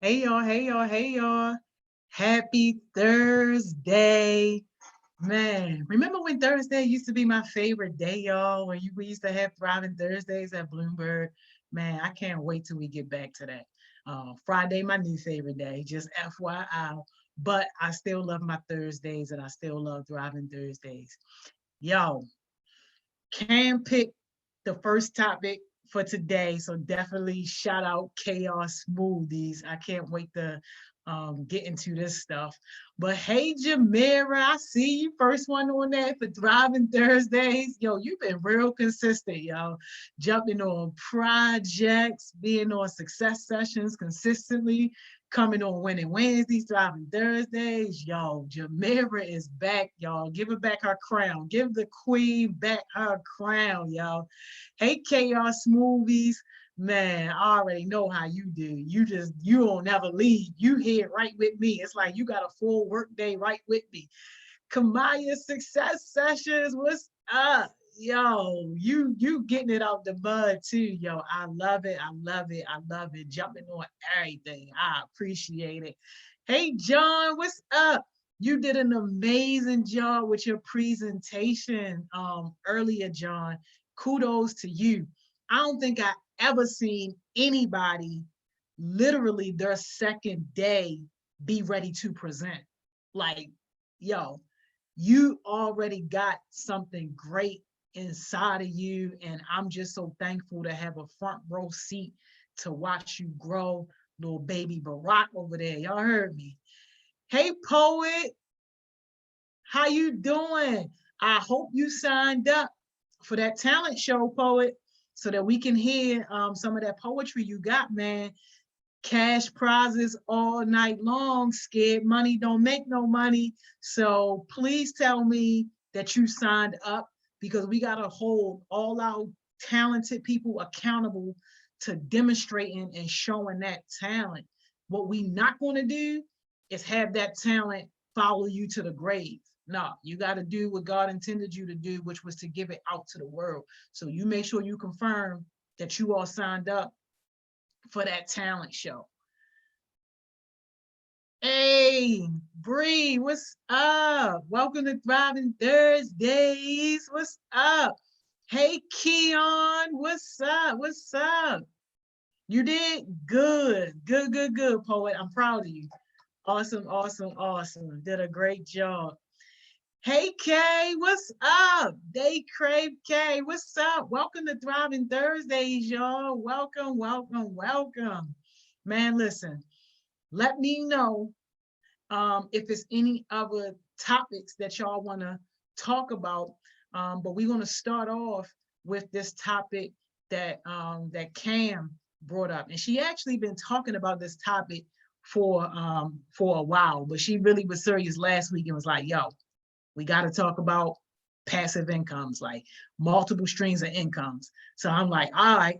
Hey y'all, hey y'all, hey y'all. Happy Thursday. Man, remember when Thursday used to be my favorite day, y'all? When we used to have Thriving Thursdays at Bloomberg. Man, I can't wait till we get back to that. Friday, my new favorite day, just FYI. But I still love my Thursdays and I still love Thriving Thursdays. Yo, Cam picked the first topic for today. So definitely shout out Chaos Smoothies. I can't wait to get into this stuff. But hey, Jamira, I see you first one on that for Thriving Thursdays. Yo, you've been real consistent, yo. Jumping on projects, being on success sessions consistently, coming on Winning Wednesdays, Thriving Thursdays. Yo, Jamira is back, y'all. Give her back her crown. Give the queen back her crown, y'all. Hey, Chaos Movies. Man, I already know how you do. You don't never leave. You here right with me. It's like you got a full work day right with me. Kamaya Success Sessions, what's up? Yo, you getting it out the mud too, yo. I love it. I love it. I love it. Jumping on everything. I appreciate it. Hey, John, what's up? You did an amazing job with your presentation earlier, John. Kudos to you. I don't think I ever seen anybody literally their second day be ready to present. Like, yo, you already got something great inside of you. And I'm just so thankful to have a front row seat to watch you grow. Little baby Barack over there. Y'all heard me. Hey, poet, how you doing? I hope you signed up for that talent show, poet, so that we can hear some of that poetry you got, man. Cash prizes all night long. Scared money don't make no money. So please tell me that you signed up, because we got to hold all our talented people accountable to demonstrating and showing that talent. What we not going to do is have that talent follow you to the grave. No, you got to do what God intended you to do, which was to give it out to the world. So you make sure you confirm that you all signed up for that talent show. Hey, Bree, what's up? Welcome to Thriving Thursdays. What's up? Hey, Keon, what's up? What's up? You did good. Good, good, good, poet. I'm proud of you. Awesome, awesome, awesome. Did a great job. Hey, Kay, what's up? Day Crave Kay, what's up? Welcome to Thriving Thursdays, y'all. Welcome, welcome, welcome. Man, listen, let me know if there's any other topics that y'all want to talk about. But we're going to start off with this topic that that Cam brought up. And she actually been talking about this topic for a while, but she really was serious last week and was like, yo, we got to talk about passive incomes, like multiple streams of incomes. So I'm like, all right,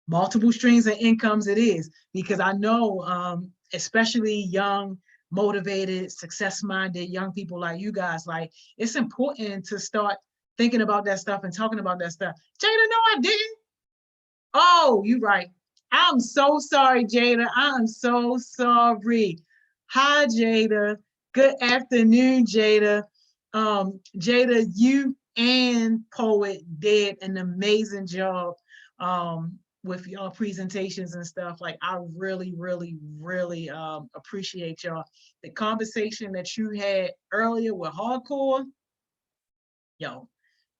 multiple streams of incomes it is, because I know, especially young, motivated, success-minded young people like you guys, like it's important to start thinking about that stuff and talking about that stuff. Jada, no, I didn't. Oh, you right. I'm so sorry, Jada. I'm so sorry. Hi, Jada. Good afternoon, Jada. Jada, you and Poet did an amazing job with your presentations and stuff. Like, I really, really, really appreciate y'all. The conversation that you had earlier with Hardcore, yo,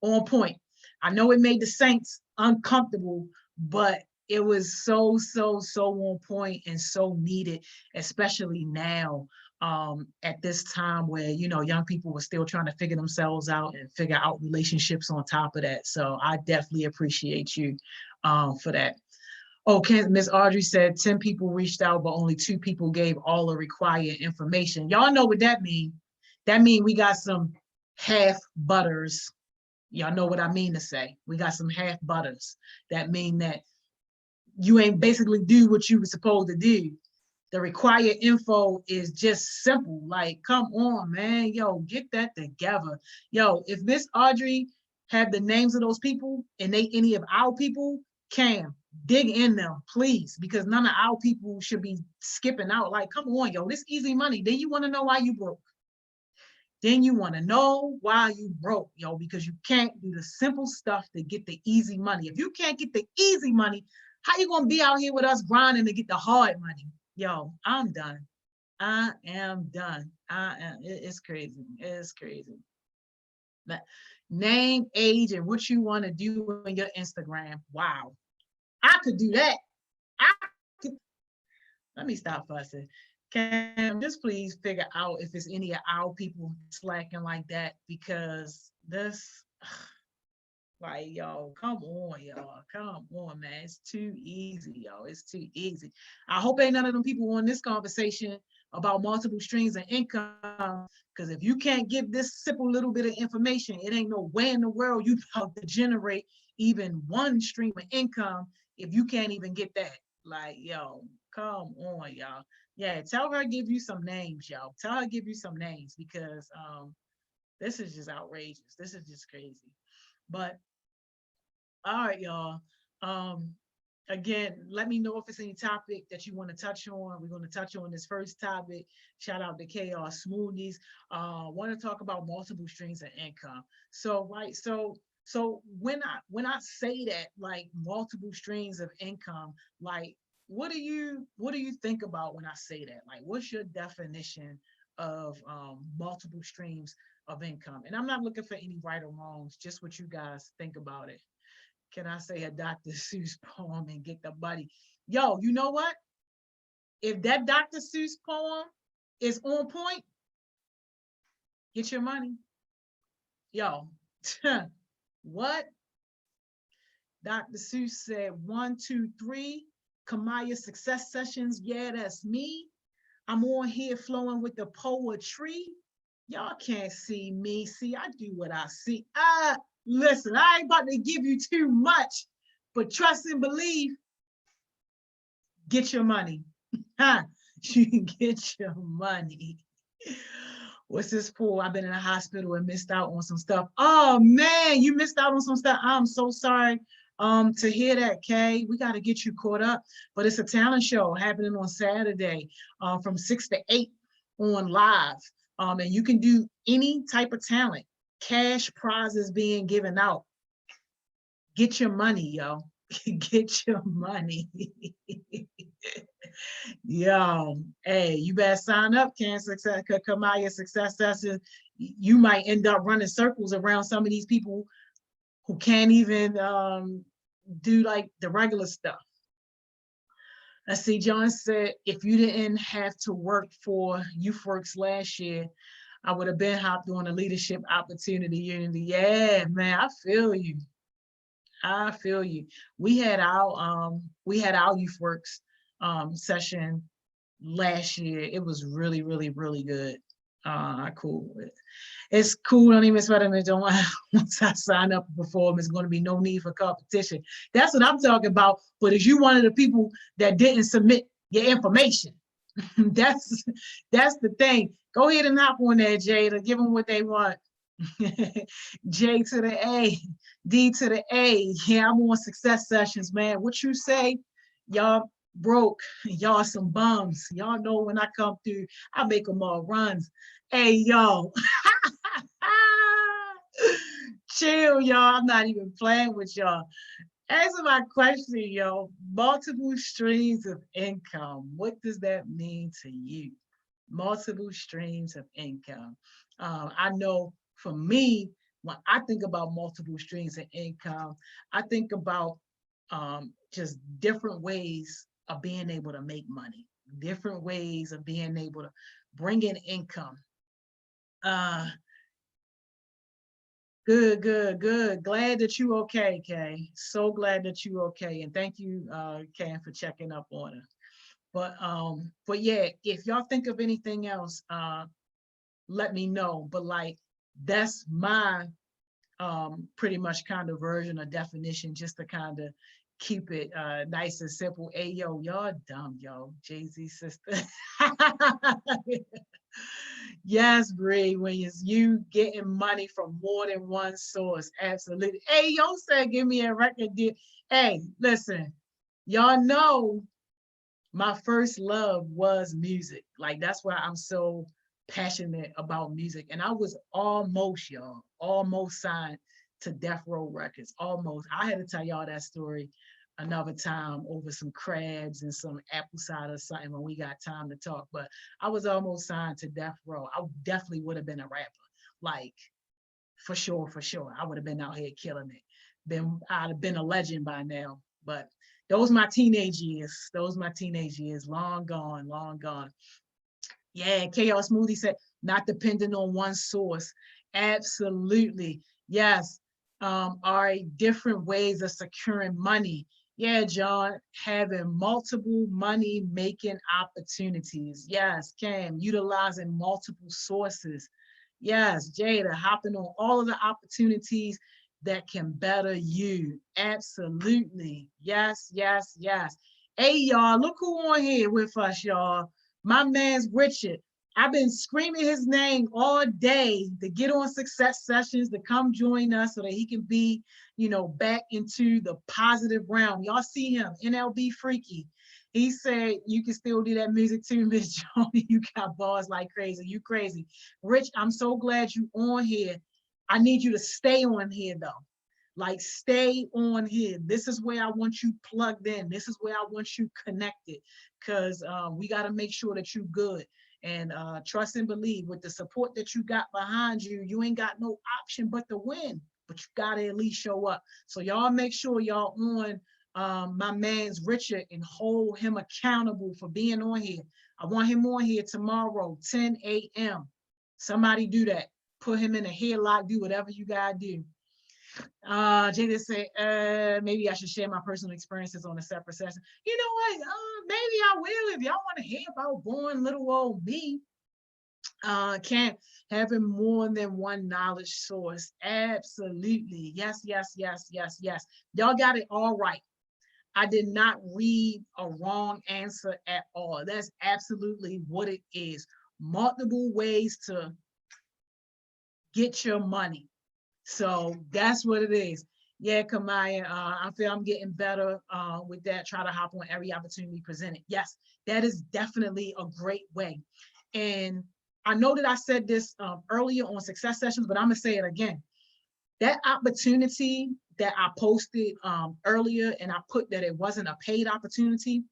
on point. I know it made the Saints uncomfortable, but it was so, so, so on point and so needed, especially now at this time where, you know, young people were still trying to figure themselves out and figure out relationships on top of that. So I definitely appreciate you for that. Okay, Miss Audrey said 10 people reached out, but only 2 people gave all the required information. Y'all know what that means. That means we got some half butters. Y'all know what I mean to say. We got some half butters. That mean that you ain't basically do what you were supposed to do. The required info is just simple. Like, come on, man. Yo, get that together. Yo, if Miss Audrey had the names of those people and they any of our people, Cam, dig in them, please, because none of our people should be skipping out. Like, come on, yo, this easy money. Then you want to know why you broke. Then you want to know why you broke, yo, because you can't do the simple stuff to get the easy money. If you can't get the easy money, how you gonna be out here with us grinding to get the hard money? Yo, I'm done. I am done. It's crazy. It's crazy. But name, age, and what you want to do in your Instagram. Wow. I could do that. I could. Let me stop fussing. Can just please figure out if it's any of our people slacking like that, because this, like, yo, come on, y'all. Come on, man. It's too easy, yo. It's too easy. I hope ain't none of them people on this conversation about multiple streams of income. Because if you can't give this simple little bit of information, it ain't no way in the world you about to generate even one stream of income if you can't even get that. Like, yo, come on, y'all. Yeah, tell her give you some names, y'all. Tell her give you some names, because this is just outrageous. This is just crazy. But all right, y'all. Um, Again, let me know if it's any topic that you want to touch on. We're going to touch on this first topic. Shout out to Chaos Smoothies. Want to talk about multiple streams of income. So, right, so when I say that, like, multiple streams of income, like, what do you think about when I say that? Like, what's your definition of multiple streams of income? And I'm not looking for any right or wrongs, just what you guys think about it. Can I say a Dr. Seuss poem and get the buddy? Yo, you know what? If that Dr. Seuss poem is on point, get your money. Yo, what? Dr. Seuss said, 1, 2, 3, Kamaya Success Sessions. Yeah, that's me. I'm on here flowing with the poetry. Y'all can't see me. See, I do what I see. Listen, I ain't about to give you too much, but trust and believe, get your money. You can get your money. What's this for? I've been in a hospital and missed out on some stuff. Oh man, you missed out on some stuff. I'm so sorry to hear that, Kay. We got to get you caught up. But it's a talent show happening on Saturday from 6 to 8 on live. And you can do any type of talent. Cash prizes being given out. Get your money, yo. Get your money. Yo, hey, you better sign up, Kamaya Success Sessions. You might end up running circles around some of these people who can't even do like the regular stuff. I see John said, if you didn't have to work for YouthWorks last year, I would have been hopped on a leadership opportunity unity. Yeah, man, I feel you. I feel you. We had our YouthWorks session last year. It was really, really, really good. Cool. It's cool. Don't even sweat it. Don't once I sign up for perform, it's going to be no need for competition. That's what I'm talking about. But if you one of the people that didn't submit your information, that's the thing. Go ahead and hop on there, Jay, to give them what they want. J to the A, D to the A. Yeah, I'm on Success Sessions, man. What you say? Y'all broke. Y'all some bums. Y'all know when I come through, I make them all runs. Hey, yo. Chill, y'all. I'm not even playing with y'all. Answer my question, yo. Multiple streams of income. What does that mean to you? Multiple streams of income. I know for me, when I think about multiple streams of income, I think about just different ways of being able to make money, different ways of being able to bring in income. Good, good, good. Glad that you okay, Kay. So glad that you okay. And thank you, Kay, for checking up on her. But yeah, if y'all think of anything else, let me know. But like, that's my pretty much kind of version or definition, just to kind of keep it nice and simple. Hey, yo, y'all dumb, yo. Jay-Z sister. Yes, Bree, when you getting money from more than one source, absolutely. Hey, yo said, give me a record deal. Hey, listen, Y'all know my first love was music. Like that's why I'm so passionate about music. And I was almost, y'all, almost signed to Death Row Records. Almost. I had to tell y'all that story another time over some crabs and some apple cider or something when we got time to talk. But I was almost signed to Death Row. I definitely would have been a rapper. Like for sure, for sure. I would have been out here killing it. I'd have been a legend by now. But those my teenage years. Those my teenage years. Long gone, long gone. Yeah, Chaos Smoothie said, not dependent on one source. Absolutely. Yes. Are different ways of securing money. Yeah, John, having multiple money making opportunities. Yes, Cam, utilizing multiple sources. Yes, Jada, hopping on all of the opportunities that can better you. Absolutely. Yes, yes, yes. Hey, y'all, look who on here with us, y'all. My man's Richard. I've been screaming his name all day to get on Success Sessions, to come join us so that he can be, back into the positive realm. Y'all see him, NLB Freaky. He said, you can still do that music too, Miss Joni. You got bars like crazy. You crazy. Rich, I'm so glad you on here. I need you to stay on here though. Like stay on here. This is where I want you plugged in. This is where I want you connected because we got to make sure that you're good. And trust and believe with the support that you got behind you, you ain't got no option but to win. But you got to at least show up. So y'all make sure y'all on my man's Richard and hold him accountable for being on here. I want him on here tomorrow, 10 a.m. Somebody do that. Put him in a headlock, do whatever you got to do. Jada said, maybe I should share my personal experiences on a separate session. You know what? Maybe I will if y'all want to hear about born little old me. Can't having more than one knowledge source. Absolutely. Yes, yes, yes, yes, yes. Y'all got it all right. I did not read a wrong answer at all. That's absolutely what it is. Multiple ways to get your money. So that's what it is. Yeah, Kamaya, I feel I'm getting better with that. Try to hop on every opportunity presented. Yes, that is definitely a great way. And I know that I said this earlier on Success Sessions, but I'm going to say it again. That opportunity that I posted earlier, and I put that it wasn't a paid opportunity,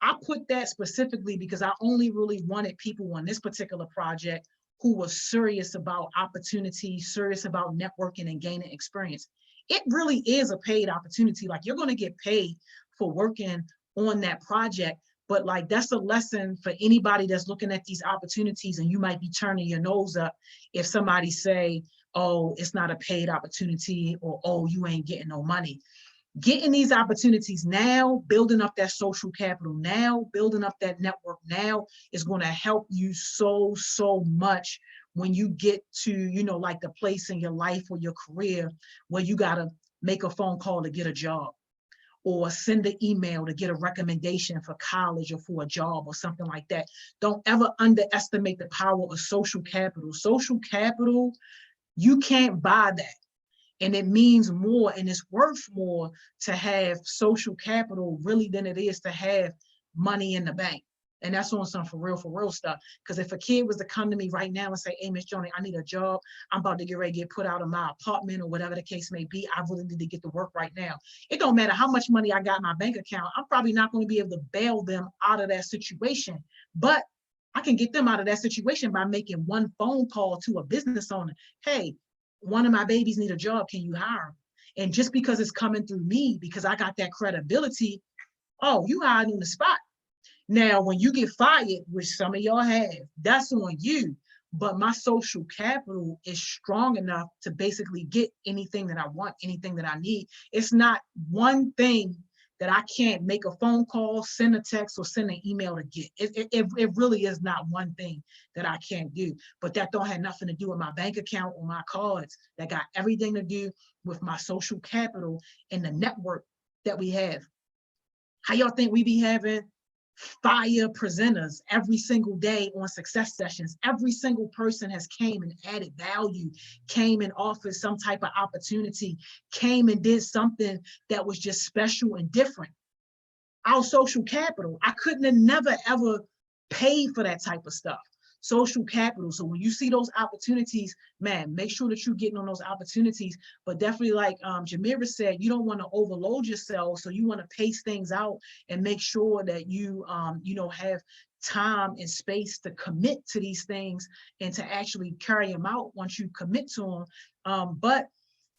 I put that specifically because I only really wanted people on this particular project who was serious about opportunity, serious about networking and gaining experience. It really is a paid opportunity. Like you're going to get paid for working on that project. But like that's a lesson for anybody that's looking at these opportunities and you might be turning your nose up if somebody say, oh, it's not a paid opportunity or, oh, you ain't getting no money. Getting these opportunities now, building up that social capital now, building up that network now is going to help you so, so much when you get to, like the place in your life or your career where you got to make a phone call to get a job or send an email to get a recommendation for college or for a job or something like that. Don't ever underestimate the power of social capital. Social capital, you can't buy that. And it means more and it's worth more to have social capital really than it is to have money in the bank. And that's on some for real stuff. Because if a kid was to come to me right now and say, hey, Miss Joni, I need a job. I'm about to get ready to get put out of my apartment or whatever the case may be. I really need to get to work right now. It don't matter how much money I got in my bank account. I'm probably not going to be able to bail them out of that situation. But I can get them out of that situation by making one phone call to a business owner. Hey, one of my babies need a job. Can you hire them? And just because it's coming through me, because I got that credibility, oh, you hired on the spot. Now, when you get fired, which some of y'all have, that's on you. But my social capital is strong enough to basically get anything that I want, anything that I need. It's not one thing that I can't make a phone call, send a text, or send an email to get. It really is not one thing that I can't do. But that don't have nothing to do with my bank account or my cards. That got everything to do with my social capital and the network that we have. How y'all think we be having fire presenters every single day on Success Sessions? Every single person has came and added value, came and offered some type of opportunity, came and did something that was just special and different. our social capital. I couldn't have never ever paid for that type of stuff. Social capital. So when you see those opportunities, man, make sure that you're getting on those opportunities. But definitely, like Jamira said, you don't want to overload yourself. So you want to pace things out and make sure that you, have time and space to commit to these things and to actually carry them out once you commit to them. But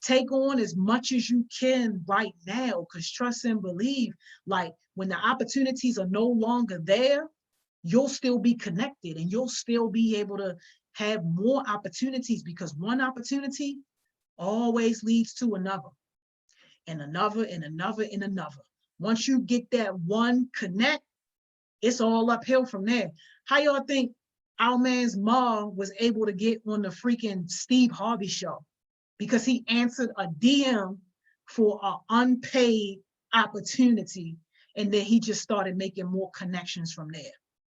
take on as much as you can right now, because trust and believe, like when the opportunities are no longer there, you'll still be connected and you'll still be able to have more opportunities, because one opportunity always leads to another and another and another and another. Once you get that one connect, it's all uphill from there. How y'all think our man's mom was able to get on the freaking Steve Harvey show? Because he answered a DM for an unpaid opportunity. And then he just started making more connections from there.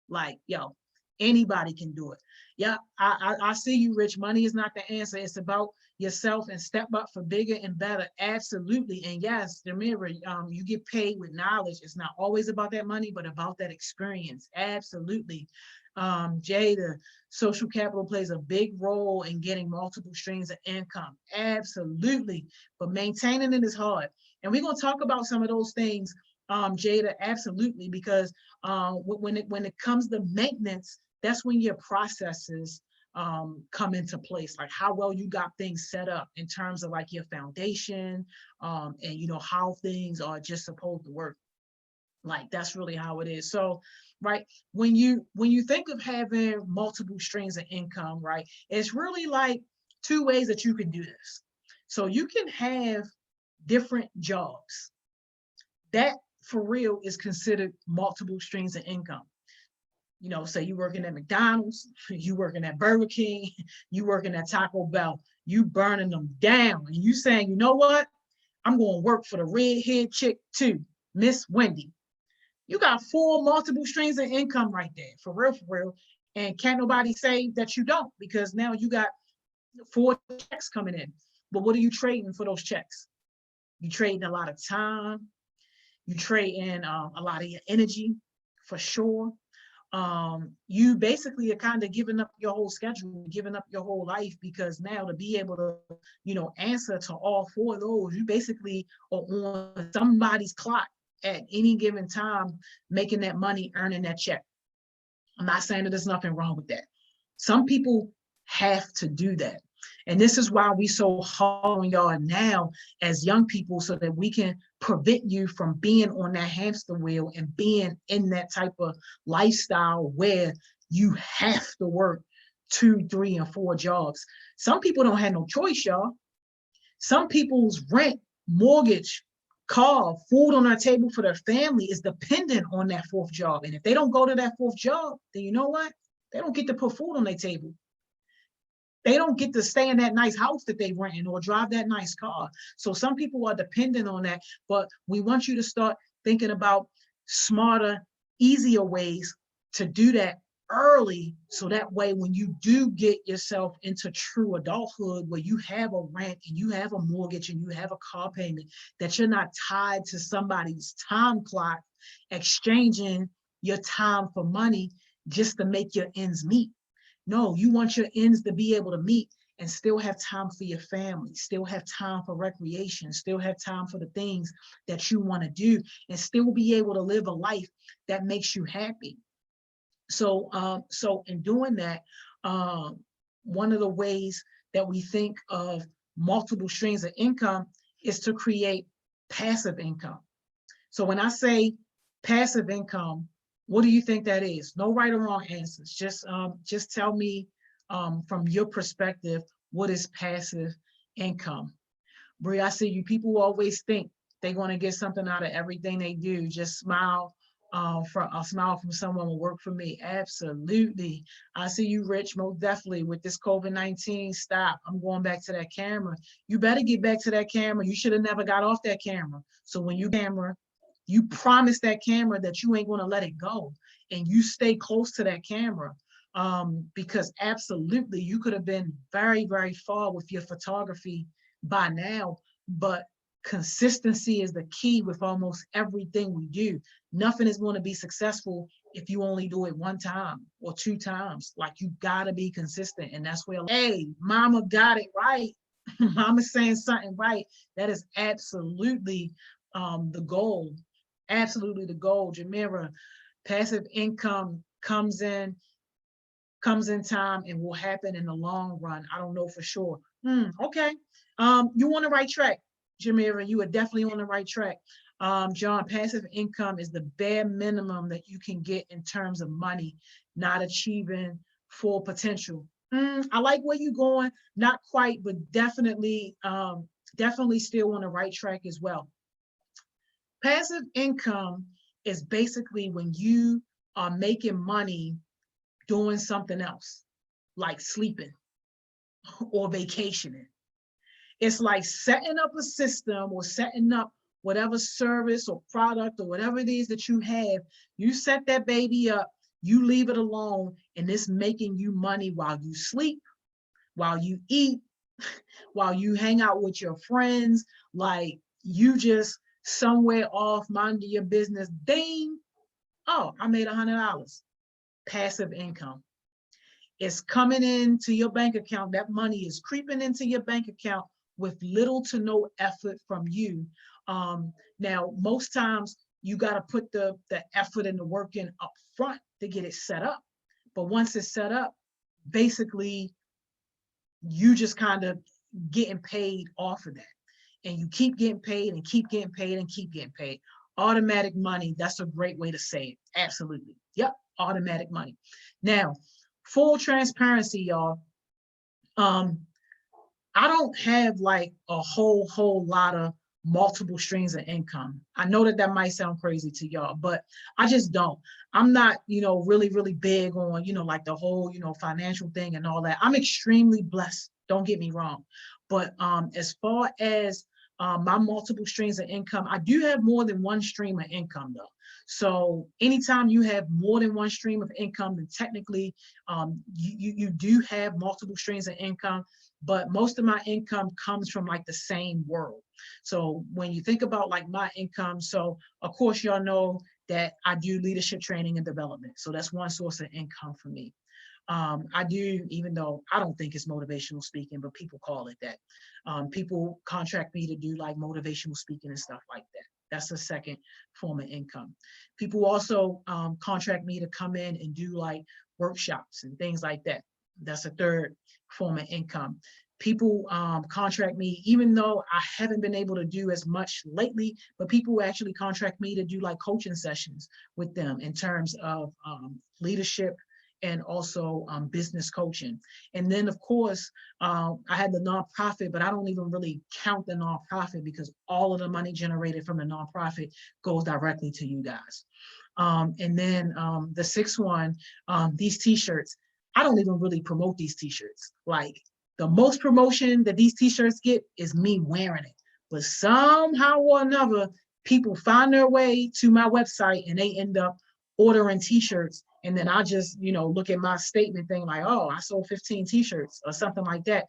Like, yo, anybody can do it. Yeah, I see you, Rich. Money is not the answer. It's about yourself and step up for bigger and better. Absolutely. And yes, Demira, you get paid with knowledge. It's not always about that money, but about that experience. Absolutely. Jay, the social capital plays a big role in getting multiple streams of income. Absolutely. But maintaining it is hard. And we're going to talk about some of those things, Jada, absolutely, because when it comes to maintenance, that's when your processes come into place, like how well you got things set up in terms of like your foundation, and how things are just supposed to work. Like that's really how it is. So, right, when you think of having multiple streams of income, right, it's really like two ways that you can do this. So you can have different jobs. That for real is considered multiple streams of income. Say you working at McDonald's, you working at Burger King, you working at Taco Bell, you burning them down, and you saying, you know what? I'm going to work for the redhead chick too, Miss Wendy. You got 4 multiple streams of income right there, for real, for real. And can't nobody say that you don't, because now you got 4 checks coming in. But what are you trading for those checks? You trading a lot of time. You trade in a lot of your energy, for sure. You basically are kind of giving up your whole schedule, giving up your whole life, because now to be able to, answer to all 4 of those, you basically are on somebody's clock at any given time, making that money, earning that check. I'm not saying that there's nothing wrong with that. Some people have to do that. And this is why we so hard on y'all now as young people, so that we can prevent you from being on that hamster wheel and being in that type of lifestyle where you have to work 2, 3, and 4 jobs. Some people don't have no choice, y'all. Some people's rent, mortgage, car, food on their table for their family is dependent on that 4th job. And if they don't go to that 4th job, then you know what? They don't get to put food on their table. They don't get to stay in that nice house that they renting or drive that nice car. So some people are dependent on that, but we want you to start thinking about smarter, easier ways to do that early, so that way when you do get yourself into true adulthood, where you have a rent and you have a mortgage and you have a car payment, that you're not tied to somebody's time clock, exchanging your time for money just to make your ends meet. No, you want your ends to be able to meet and still have time for your family, still have time for recreation, still have time for the things that you want to do, and still be able to live a life that makes you happy. So in doing that, one of the ways that we think of multiple streams of income is to create passive income. So when I say passive income, what do you think that is? No right or wrong answers. Just tell me from your perspective, what is passive income? Brie, I see you. People always think they're going to get something out of everything they do. Just smile. From a smile from someone will work for me. Absolutely. I see you, Rich, most definitely. With this COVID-19, stop. I'm going back to that camera. You better get back to that camera. You should have never got off that camera. So when you camera, you promise that camera that you ain't going to let it go, and you stay close to that camera, because absolutely you could have been very, very far with your photography by now, but Consistency is the key with almost everything we do. Nothing is going to be successful if you only do it one time or two times. Like, you gotta be consistent. And that's where, hey, mama got it right. Mama's saying something right. That is absolutely the goal. Absolutely the goal. Jamira, passive income comes in time and will happen in the long run. I don't know for sure. Okay. You on the right track, Jamira. You are definitely on the right track. John, passive income is the bare minimum that you can get in terms of money, not achieving full potential. I like where you're going. Not quite, but definitely still on the right track as well. Passive income is basically when you are making money doing something else, like sleeping or vacationing. It's like setting up a system or setting up whatever service or product or whatever it is that you have. You set that baby up, you leave it alone, and it's making you money while you sleep, while you eat, while you hang out with your friends. Like, you just somewhere off minding your business. Ding. Oh, I made $100. Passive income. It's coming into your bank account. That money is creeping into your bank account with little to no effort from you. Now, most times you got to put the effort and the work in up front to get it set up. But once it's set up, basically, you just kind of getting paid off of that. And you keep getting paid and keep getting paid and keep getting paid. Automatic money, that's a great way to say it. Absolutely. Yep, automatic money. Now, full transparency, y'all. I don't have like a whole lot of multiple streams of income. I know that that might sound crazy to y'all, but I just don't. I'm not, really big on, like the whole, financial thing and all that. I'm extremely blessed. Don't get me wrong. But as far as my multiple streams of income, I do have more than one stream of income though. So anytime you have more than one stream of income, then technically you do have multiple streams of income, but most of my income comes from like the same world. So when you think about like my income, so of course y'all know that I do leadership training and development. So that's one source of income for me. I do, even though I don't think it's motivational speaking, but people call it that. People contract me to do like motivational speaking and stuff like that. That's the second form of income. People also contract me to come in and do like workshops and things like that. That's a third form of income. People contract me, even though I haven't been able to do as much lately, but people actually contract me to do like coaching sessions with them in terms of leadership and also business coaching. And then of course, I had the nonprofit, but I don't even really count the nonprofit because all of the money generated from the nonprofit goes directly to you guys. And then the sixth one, these t-shirts, I don't even really promote these t-shirts. Like, the most promotion that these t-shirts get is me wearing it. But somehow or another, people find their way to my website and they end up ordering t-shirts. And then I just, look at my statement thing like, oh, I sold 15 t-shirts or something like that.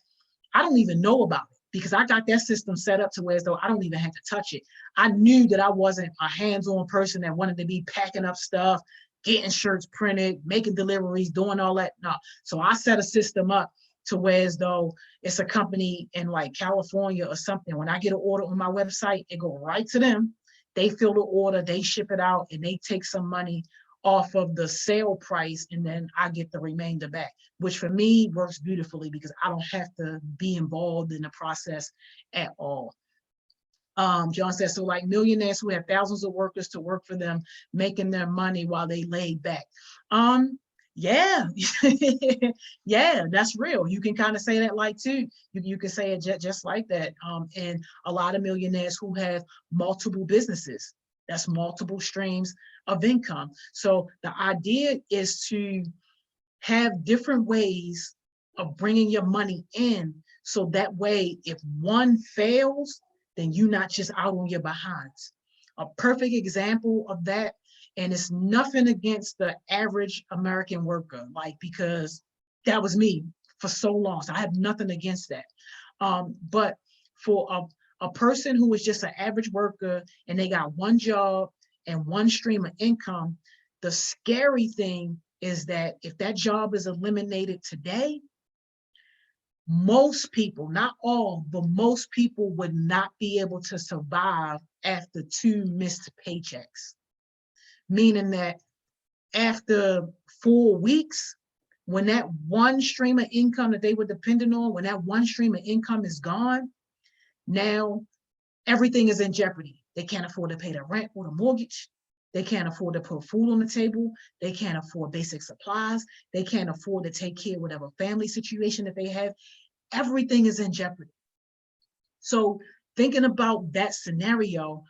I don't even know about it because I got that system set up to where as though I don't even have to touch it. I knew that I wasn't a hands-on person that wanted to be packing up stuff, getting shirts printed, making deliveries, doing all that. No. So I set a system up to where as though it's a company in like California or something. When I get an order on my website, it go right to them. They fill the order, they ship it out, and they take some money off of the sale price, and then I get the remainder back, which for me works beautifully because I don't have to be involved in the process at all. John says, so like millionaires who have thousands of workers to work for them, making their money while they lay back. Yeah, yeah, that's real. You can kind of say that like too. You can say it just like that. And a lot of millionaires who have multiple businesses, that's multiple streams of income. So the idea is to have different ways of bringing your money in. So that way, if one fails, then you're not just out on your behinds. A perfect example of that, and it's nothing against the average American worker, like, because that was me for so long. So I have nothing against that. But for A person who is just an average worker and they got one job and one stream of income, the scary thing is that if that job is eliminated today, most people, not all, but most people would not be able to survive after 2 missed paychecks. Meaning that after 4 weeks, when that one stream of income that they were dependent on, when that one stream of income is gone, now everything is in jeopardy. They can't afford to pay the rent or the mortgage. They can't afford to put food on the table. They can't afford basic supplies. They can't afford to take care of whatever family situation that they have. Everything is in jeopardy. So thinking about that scenario,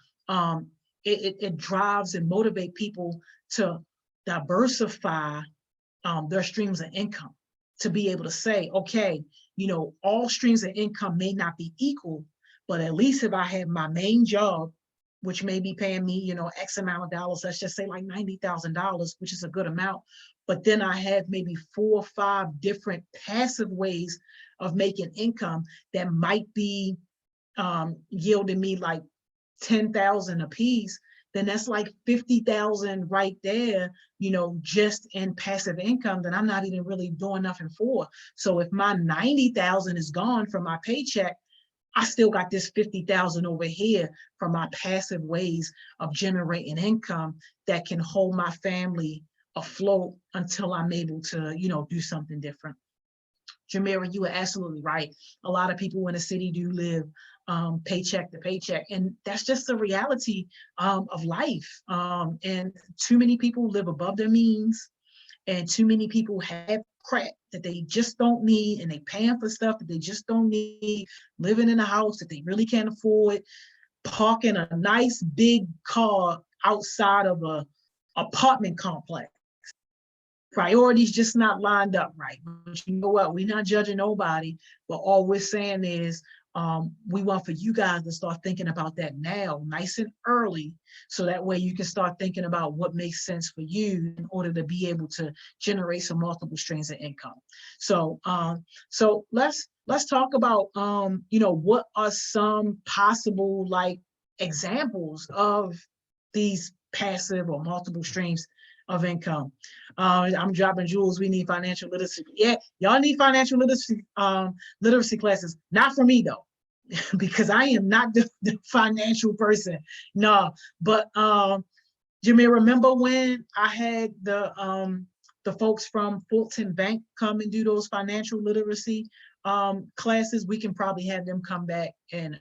it drives and motivates people to diversify their streams of income, to be able to say, okay, all streams of income may not be equal, but at least if I have my main job, which may be paying me, X amount of dollars, let's just say like $90,000, which is a good amount. But then I have maybe 4 or 5 different passive ways of making income that might be yielding me like 10,000 a piece, then that's like 50,000 right there, just in passive income that I'm not even really doing nothing for. So if my 90,000 is gone from my paycheck, I still got this 50,000 over here from my passive ways of generating income that can hold my family afloat until I'm able to, do something different. Jamira, you were absolutely right. A lot of people in the city do live paycheck to paycheck, and that's just the reality of life. And too many people live above their means, and too many people have crap that they just don't need, and they paying for stuff that they just don't need, living in a house that they really can't afford, parking a nice big car outside of a apartment complex. Priorities just not lined up right. But you know what? We're not judging nobody, but all we're saying is we want for you guys to start thinking about that now, nice and early, so that way you can start thinking about what makes sense for you in order to be able to generate some multiple streams of income. So let's talk about what are some possible like examples of these passive or multiple streams of income. I'm dropping jewels. We need financial literacy. Yeah, y'all need financial literacy classes. Not for me though, because I am not the financial person. No, but you may remember when I had the folks from Fulton Bank come and do those financial literacy classes. We can probably have them come back and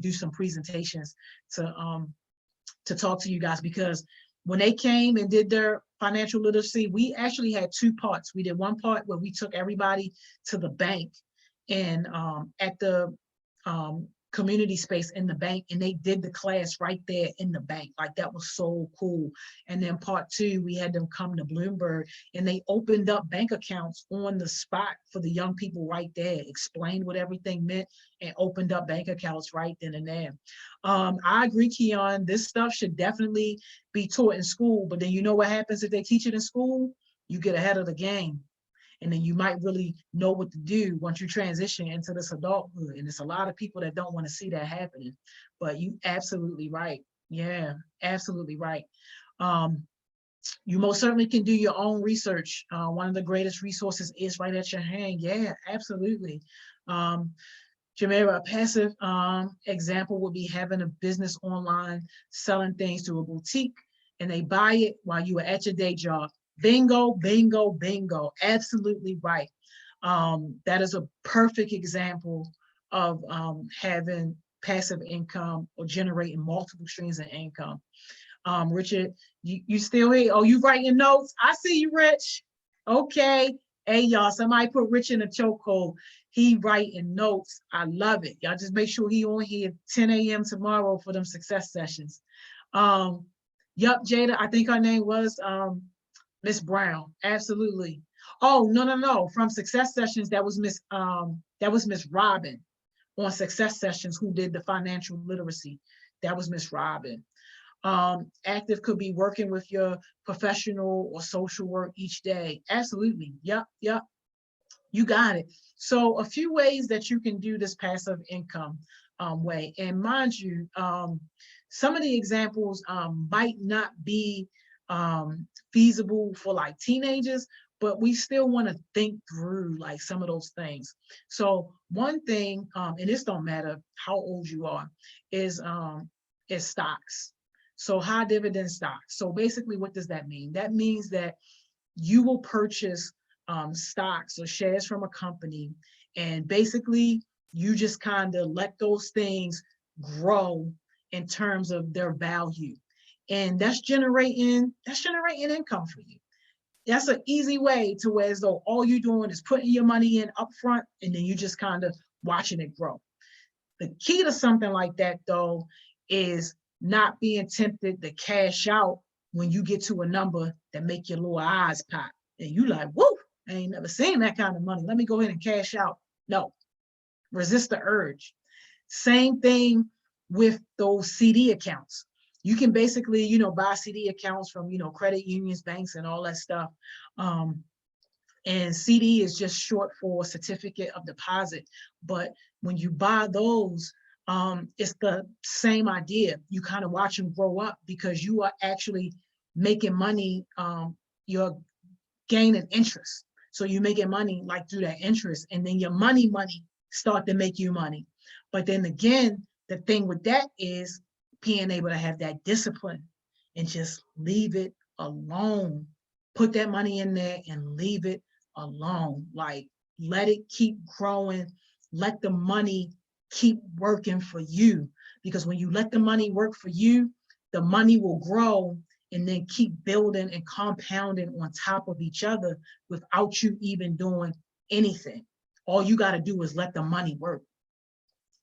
do some presentations to talk to you guys, because when they came and did their financial literacy, we actually had 2 parts. We did one part where we took everybody to the bank and at the community space in the bank, and they did the class right there in the bank. Like, that was so cool. And then part 2, we had them come to Bloomberg and they opened up bank accounts on the spot for the young people right there, explained what everything meant, and opened up bank accounts right then and there. I agree, Keon, this stuff should definitely be taught in school, but then you know what happens if they teach it in school? You get ahead of the game. And then you might really know what to do once you transition into this adulthood. And it's a lot of people that don't want to see that happening, but you absolutely right. Yeah, absolutely right. You most certainly can do your own research. One of the greatest resources is right at your hand. Yeah, absolutely. Jamera, a passive example would be having a business online, selling things to a boutique, and they buy it while you are at your day job. Bingo, bingo, bingo. Absolutely right. That is a perfect example of having passive income or generating multiple streams of income. Richard, you still here? Oh, you writing notes? I see you, Rich. Okay. Hey, y'all, somebody put Rich in a chokehold. He writing notes. I love it. Y'all just make sure he on here 10 a.m. tomorrow for them success sessions. Yup, Jada, I think her name was Miss Brown. Absolutely. Oh, no. From Success Sessions, that was Miss Robin on Success Sessions, who did the financial literacy. That was Miss Robin. Active could be working with your professional or social work each day. Absolutely. Yep. You got it. So a few ways that you can do this passive income way. And mind you, some of the examples might not be feasible for like teenagers, but we still want to think through like some of those things. So one thing, and this don't matter how old you are, is stocks. So high dividend stocks. So basically, what does that mean? That means that you will purchase stocks or shares from a company, and basically you just kind of let those things grow in terms of their value, and that's generating income for you. That's an easy way to where as though all you're doing is putting your money in upfront, and then you just kind of watching it grow. The key to something like that, though, is not being tempted to cash out when you get to a number that make your little eyes pop. And you like, whoa, I ain't never seen that kind of money. Let me go ahead and cash out. No, resist the urge. Same thing with those CD accounts. You can basically, buy CD accounts from, credit unions, banks, and all that stuff. And CD is just short for certificate of deposit. But when you buy those, it's the same idea. You kind of watch them grow up because you are actually making money. You're gaining interest. So you're making money like through that interest, and then your money start to make you money. But then again, the thing with that is being able to have that discipline and just leave it alone. Put that money in there and leave it alone. Like, let it keep growing. Let the money keep working for you. Because when you let the money work for you, the money will grow and then keep building and compounding on top of each other without you even doing anything. All you got to do is let the money work.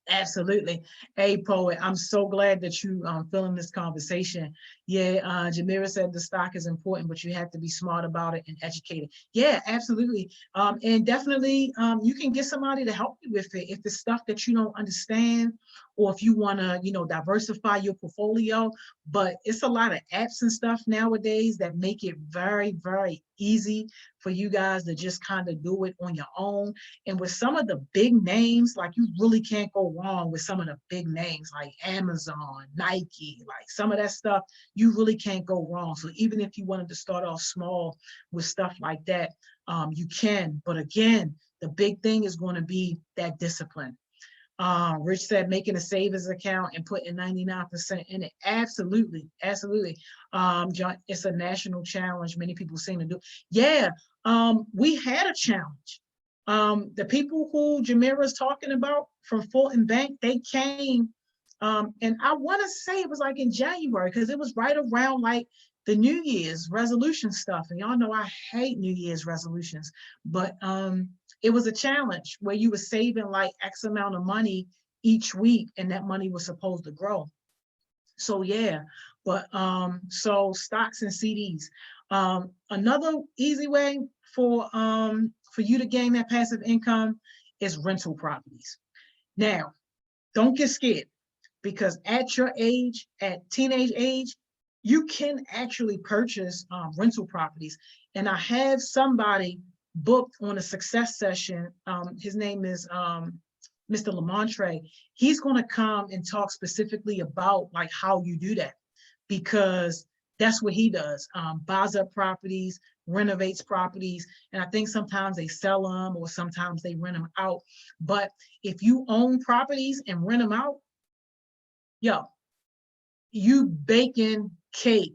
Absolutely. Hey, Poet, I'm so glad that you feeling this conversation. Yeah, Jamira said the stock is important, but you have to be smart about it and educated. Yeah, absolutely. And definitely you can get somebody to help you with it if it's stuff that you don't understand, or if you want to, diversify your portfolio. But it's a lot of apps and stuff nowadays that make it very, very easy for you guys to just kind of do it on your own. And with some of the big names, like, you really can't go wrong with some of the big names like Amazon, Nike, like some of that stuff, you really can't go wrong. So even if you wanted to start off small with stuff like that, you can. But again, the big thing is going to be that discipline. Rich said making a savings account and putting 99% in it. Absolutely, absolutely. John, it's a national challenge. Many people seem to do. Yeah, we had a challenge. The people who Jamira is talking about from Fulton Bank, they came, and I want to say it was like in January, because it was right around like the New Year's resolution stuff. And y'all know I hate New Year's resolutions, but it was a challenge where you were saving like X amount of money each week, and that money was supposed to grow. So yeah, but so stocks and CDs. Another easy way for you to gain that passive income is rental properties. Now, don't get scared, because at your age, at teenage age, you can actually purchase rental properties. And I have somebody booked on a success session. His name is Mr. Lamontre. He's going to come and talk specifically about like how you do that, because that's what he does. Buys up properties, renovates properties, and I think sometimes they sell them or sometimes they rent them out. But if you own properties and rent them out, yo, you baking cake.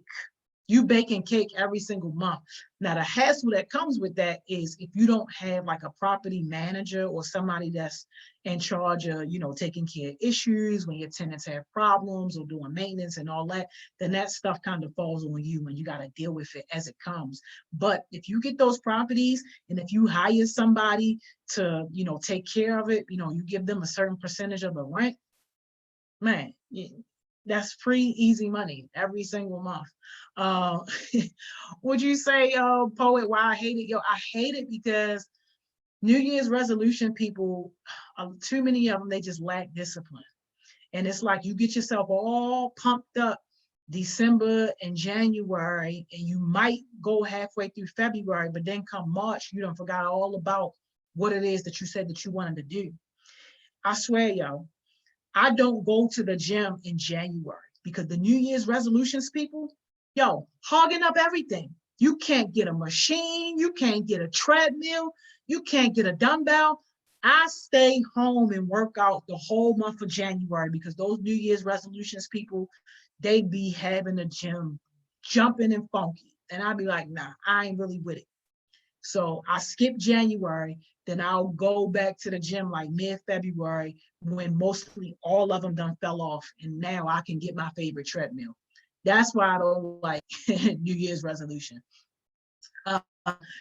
You baking cake every single month. Now, the hassle that comes with that is if you don't have like a property manager or somebody that's in charge of, taking care of issues when your tenants have problems or doing maintenance and all that, then that stuff kind of falls on you and you got to deal with it as it comes. But if you get those properties and if you hire somebody to, take care of it, you give them a certain percentage of the rent, man, that's free, easy money every single month. Would you say, Poet, why I hate it? Yo, I hate it because New Year's resolution people, too many of them, they just lack discipline. And it's like you get yourself all pumped up December and January, and you might go halfway through February, but then come March, you done forgot all about what it is that you said that you wanted to do. I swear, yo, I don't go to the gym in January because the New Year's resolutions people, yo, hogging up everything. You can't get a machine, you can't get a treadmill, you can't get a dumbbell. I stay home and work out the whole month of January because those New Year's resolutions people, they be having the gym jumping and funky. And I'd be like, nah, I ain't really with it. So I skip January, then I'll go back to the gym like mid-February when mostly all of them done fell off. And now I can get my favorite treadmill. That's why I don't like New Year's resolution. Uh,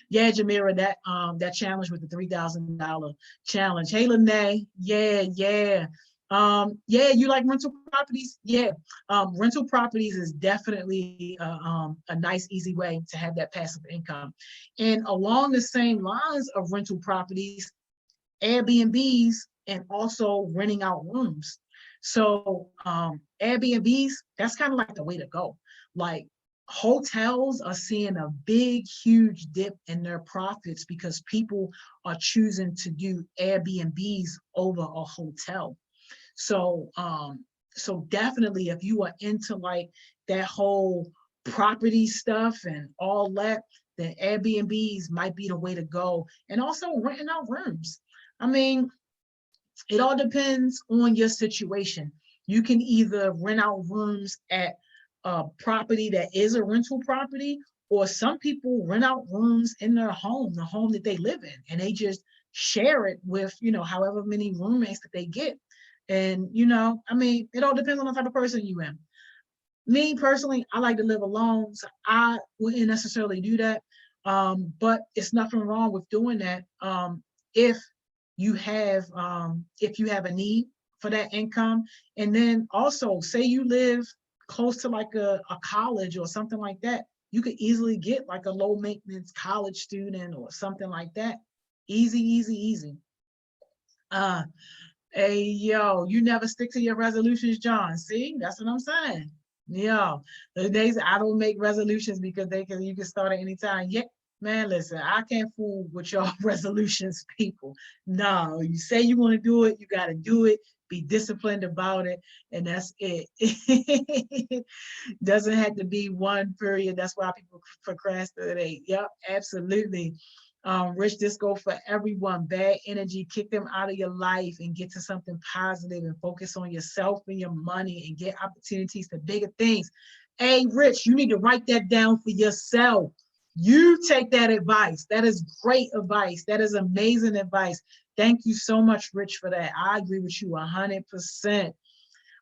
yeah, Jamira, that challenge with the $3,000 challenge. Hey, Lene, yeah. Yeah, you like rental properties? Yeah, rental properties is definitely a nice, easy way to have that passive income. And along the same lines of rental properties, Airbnbs and also renting out rooms. So Airbnbs, that's kind of like the way to go. Like hotels are seeing a big, huge dip in their profits because people are choosing to do Airbnbs over a hotel. So so definitely if you are into like that whole property stuff and all that, then Airbnbs might be the way to go. And also renting out rooms. I mean, it all depends on your situation. You can either rent out rooms at a property that is a rental property, or some people rent out rooms in their home, the home that they live in, and they just share it with, however many roommates that they get. And, I mean, it all depends on the type of person you are. Me personally, I like to live alone, so I wouldn't necessarily do that. But it's nothing wrong with doing that if you have a need for that income. And then also, say you live close to like a college or something like that, you could easily get like a low maintenance college student or something like that. Easy, easy, easy. Hey, yo, you never stick to your resolutions, John. See, that's what I'm saying. Yo, the days I don't make resolutions because you can start at any time. Yeah, man, listen, I can't fool with your resolutions, people. No, you say you want to do it, you got to do it. Be disciplined about it, and that's it. Doesn't have to be one period. That's why people procrastinate. Yep, absolutely. Rich, this go for everyone. Bad energy, kick them out of your life and get to something positive and focus on yourself and your money and get opportunities to bigger things. Hey, Rich, you need to write that down for yourself. You take that advice. That is great advice. That is amazing advice. Thank you so much, Rich, for that. I agree with you 100%.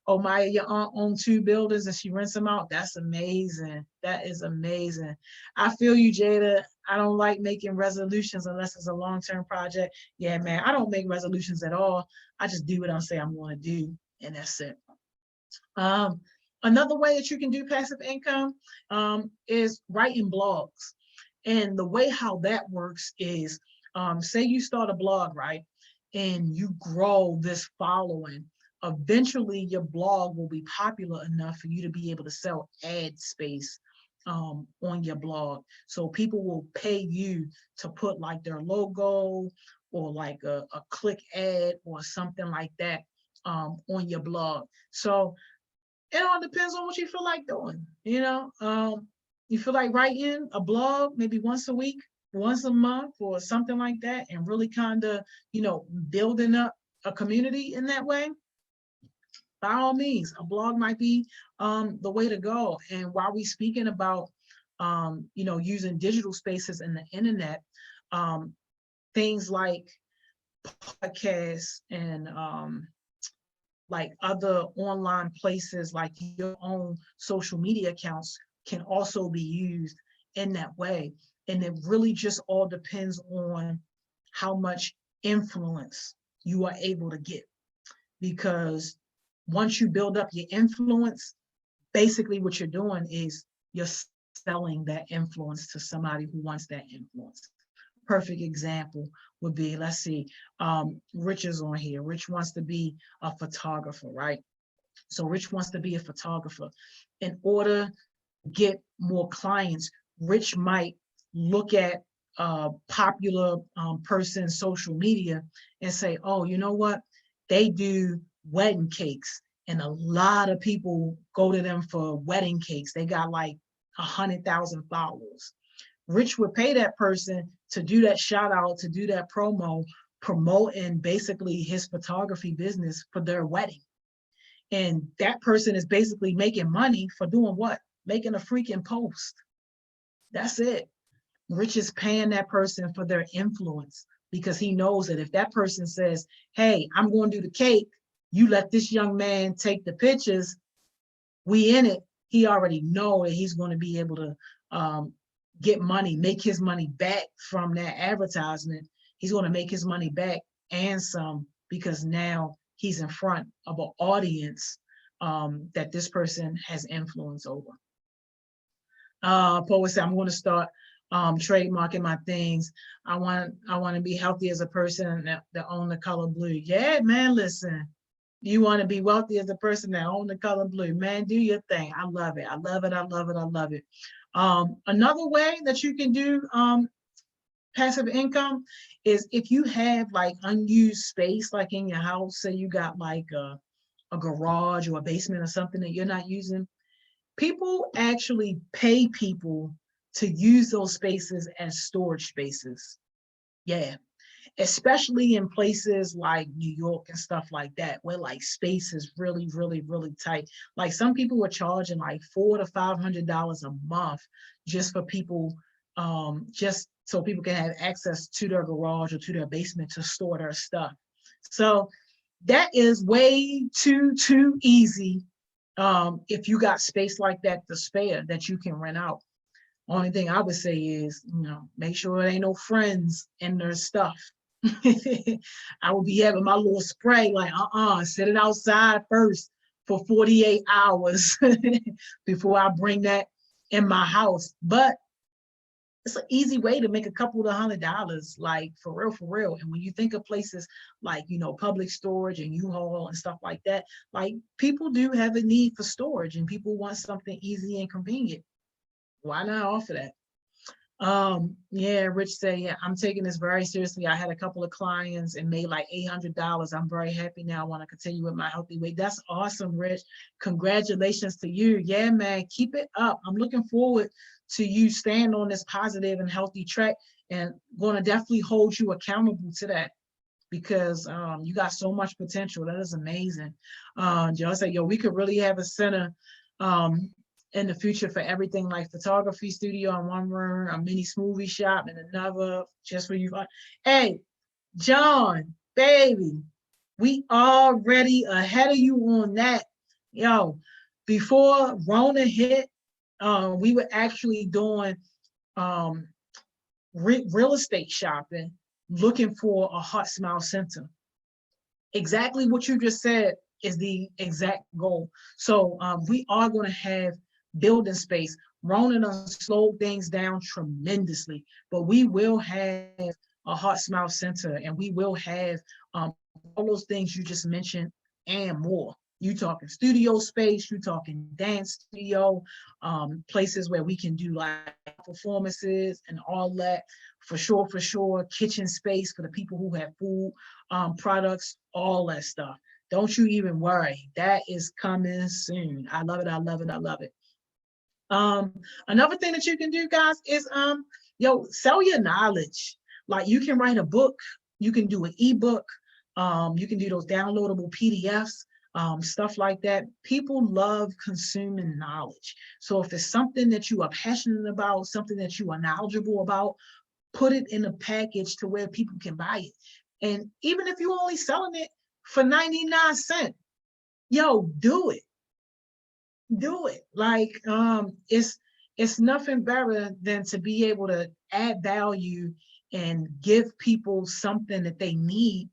Oh, Maya, your aunt owns 2 buildings and she rents them out. That's amazing. That is amazing. I feel you, Jada. I don't like making resolutions unless it's a long-term project. Yeah, man, I don't make resolutions at all. I just do what I say I'm going to do, and that's it. Another way that you can do passive income is writing blogs. And the way how that works is, say you start a blog, right? And you grow this following. Eventually, your blog will be popular enough for you to be able to sell ad space on your blog. So people will pay you to put like their logo or like a click ad or something like that on your blog. So it all depends on what you feel like doing. You feel like writing a blog maybe once a week, once a month, or something like that, and really kind of, building up a community in that way. By all means, a blog might be the way to go. And while we speaking about, using digital spaces and the internet, things like podcasts and like other online places like your own social media accounts can also be used in that way. And it really just all depends on how much influence you are able to get. Because once you build up your influence, basically what you're doing is you're selling that influence to somebody who wants that influence. Perfect example would be, let's see, Rich is on here. Rich wants to be a photographer, right? So Rich wants to be a photographer. In order to get more clients, Rich might look at popular person social media and say, oh, you know what? They do wedding cakes. And a lot of people go to them for wedding cakes. They got like 100,000 followers. Rich would pay that person to do that shout out, to do that promo, promoting basically his photography business for their wedding. And that person is basically making money for doing what? Making a freaking post. That's it. Rich is paying that person for their influence because he knows that if that person says, hey, I'm going to do the cake, you let this young man take the pictures, we in it, he already know that he's going to be able to get money, make his money back from that advertisement. He's going to make his money back and some, because now he's in front of an audience that this person has influence over. Poet said, I'm going to start trademarking my things. I want to be healthy as a person that own the color blue. Yeah, man, listen. You want to be wealthy as a person that own the color blue. Man, do your thing. I love it. I love it. I love it. I love it. Another way that you can do passive income is if you have like unused space, like in your house, say you got like a garage or a basement or something that you're not using. People actually pay people to use those spaces as storage spaces. Yeah. Especially in places like New York and stuff like that, where like space is really, really, really tight. Like some people were charging like $400 to $500 a month just for people, just so people can have access to their garage or to their basement to store their stuff. So that is way too easy. If you got space like that to spare that you can rent out. Only thing I would say is, make sure there ain't no friends in their stuff. I would be having my little spray like, set it outside first for 48 hours before I bring that in my house. But it's an easy way to make a couple of $100, like for real, for real. And when you think of places like, public storage and U-Haul and stuff like that, like people do have a need for storage and people want something easy and convenient. Why not offer that? Yeah, Rich said, yeah, I'm taking this very seriously. I had a couple of clients and made like $800. I'm very happy now. I want to continue with my healthy weight. That's awesome, Rich. Congratulations to you. Yeah, man, keep it up. I'm looking forward to you staying on this positive and healthy track, and going to definitely hold you accountable to that, because you got so much potential. That is amazing. Joe said, yo, we could really have a center in the future for everything, like photography studio in one room, a mini smoothie shop in another, just for you. Hey, John, baby, we already ahead of you on that. Yo, before Rona hit, we were actually doing real estate shopping, looking for a HeartSmiles center. Exactly what you just said is the exact goal. So we are going to have building space. Rona done slowed things down tremendously, but we will have a HeartSmiles center, and we will have all those things you just mentioned and more. You talking studio space, you talking dance studio, places where we can do like performances and all that. For sure. Kitchen space for the people who have food products, all that stuff. Don't you even worry. That is coming soon. I love it. I love it. I love it. Another thing that you can do, guys, is sell your knowledge. Like you can write a book, you can do an ebook, you can do those downloadable PDFs, stuff like that. People love consuming knowledge. So if it's something that you are passionate about, something that you are knowledgeable about, put it in a package to where people can buy it. And even if you're only selling it for 99 cents, yo, do it. Do it. Like it's nothing better than to be able to add value and give people something that they need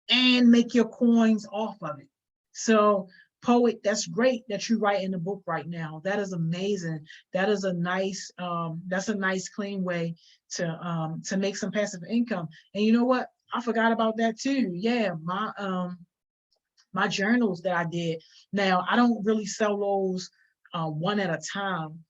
and make your coins off of it. So Poet, that's great that you write in the book right now. That is amazing. That is a nice clean way to make some passive income. And you know what? I forgot about that too. Yeah, my journals that I did. Now I don't really sell those one at a time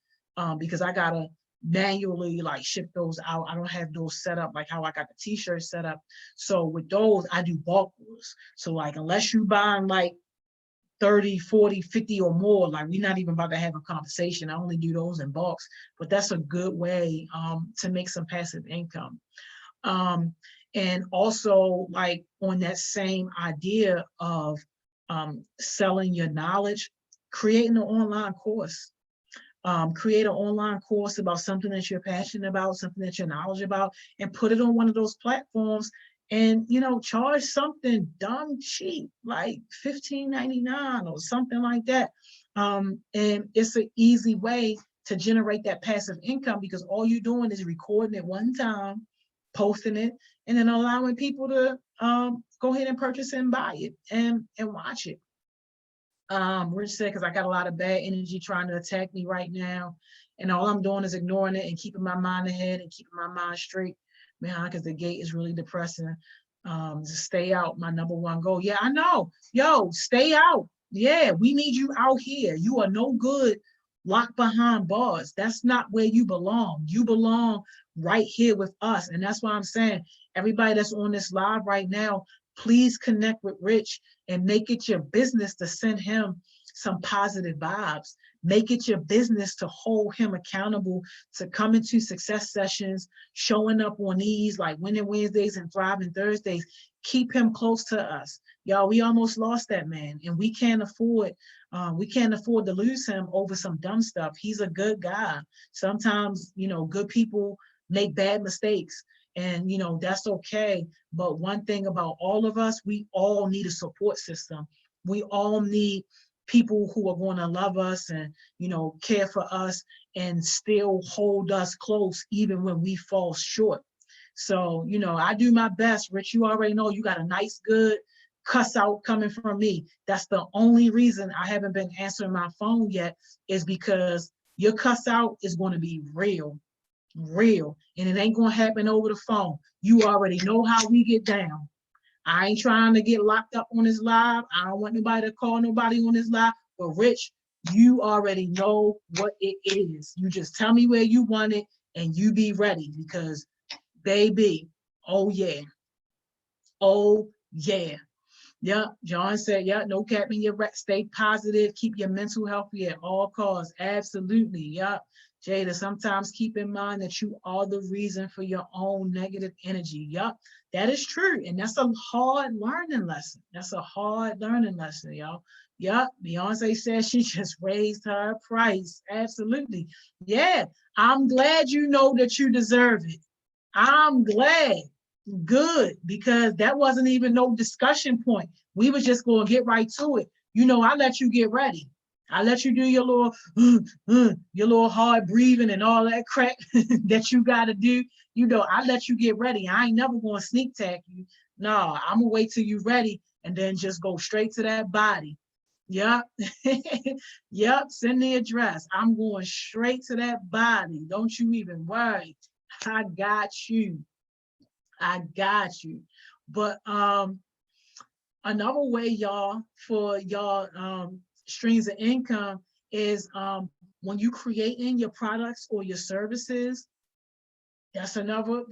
because I gotta manually like ship those out. I don't have those set up like how I got the t-shirt set up. So with those, I do bulk orders. So like unless you buying like 30, 40, 50 or more, like we're not even about to have a conversation. I only do those in bulks, but that's a good way to make some passive income. Um, and also like on that same idea of selling your knowledge, creating an online course. Create an online course about something that you're passionate about, something that you're knowledgeable about, and put it on one of those platforms. And charge something dumb cheap, like $15.99 or something like that. And it's an easy way to generate that passive income because all you're doing is recording it one time, posting it, and then allowing people to go ahead and purchase and buy it and watch it. Rich said, because I got a lot of bad energy trying to attack me right now. And all I'm doing is ignoring it and keeping my mind ahead and keeping my mind straight behind because the gate is really depressing. To stay out, my number one goal. Yeah, I know. Yo, stay out. Yeah, we need you out here. You are no good locked behind bars. That's not where you belong. You belong right here with us. And that's why I'm saying, everybody that's on this live right now, please connect with Rich and make it your business to send him some positive vibes. Make it your business to hold him accountable to coming to success sessions, showing up on these like Winning Wednesdays and Thriving Thursdays. Keep him close to us. Y'all, we almost lost that man, and we can't afford to lose him over some dumb stuff. He's a good guy. Sometimes, good people make bad mistakes, and that's okay. But one thing about all of us, we all need a support system. We all need people who are going to love us and care for us and still hold us close even when we fall short. So I do my best. Rich, you already know you got a nice good cuss out coming from me. That's the only reason I haven't been answering my phone yet, is because your cuss out is going to be real, and it ain't going to happen over the phone. You already know how we get down. I ain't trying to get locked up on this live. I don't want nobody to call nobody on this live. But Rich, you already know what it is. You just tell me where you want it and you be ready because, baby, oh yeah. Oh yeah. Yeah, John said, yeah, no cap in your stay positive, keep your mental healthy at all costs. Absolutely. Yeah. Jada, sometimes keep in mind that you are the reason for your own negative energy. Yup, that is true. And that's a hard learning lesson. That's a hard learning lesson, y'all. Yup, Beyonce says she just raised her price. Absolutely. Yeah, I'm glad you know that you deserve it. I'm glad. Good, because that wasn't even no discussion point. We was just going to get right to it. I let you get ready. I let you do your little hard breathing and all that crap that you got to do. I let you get ready. I ain't never going to sneak attack you. No, I'm going to wait till you ready and then just go straight to that body. Yep. Yep. Send the address. I'm going straight to that body. Don't you even worry. I got you. I got you. But another way, y'all, for y'all streams of income is when you creating your products or your services. That's another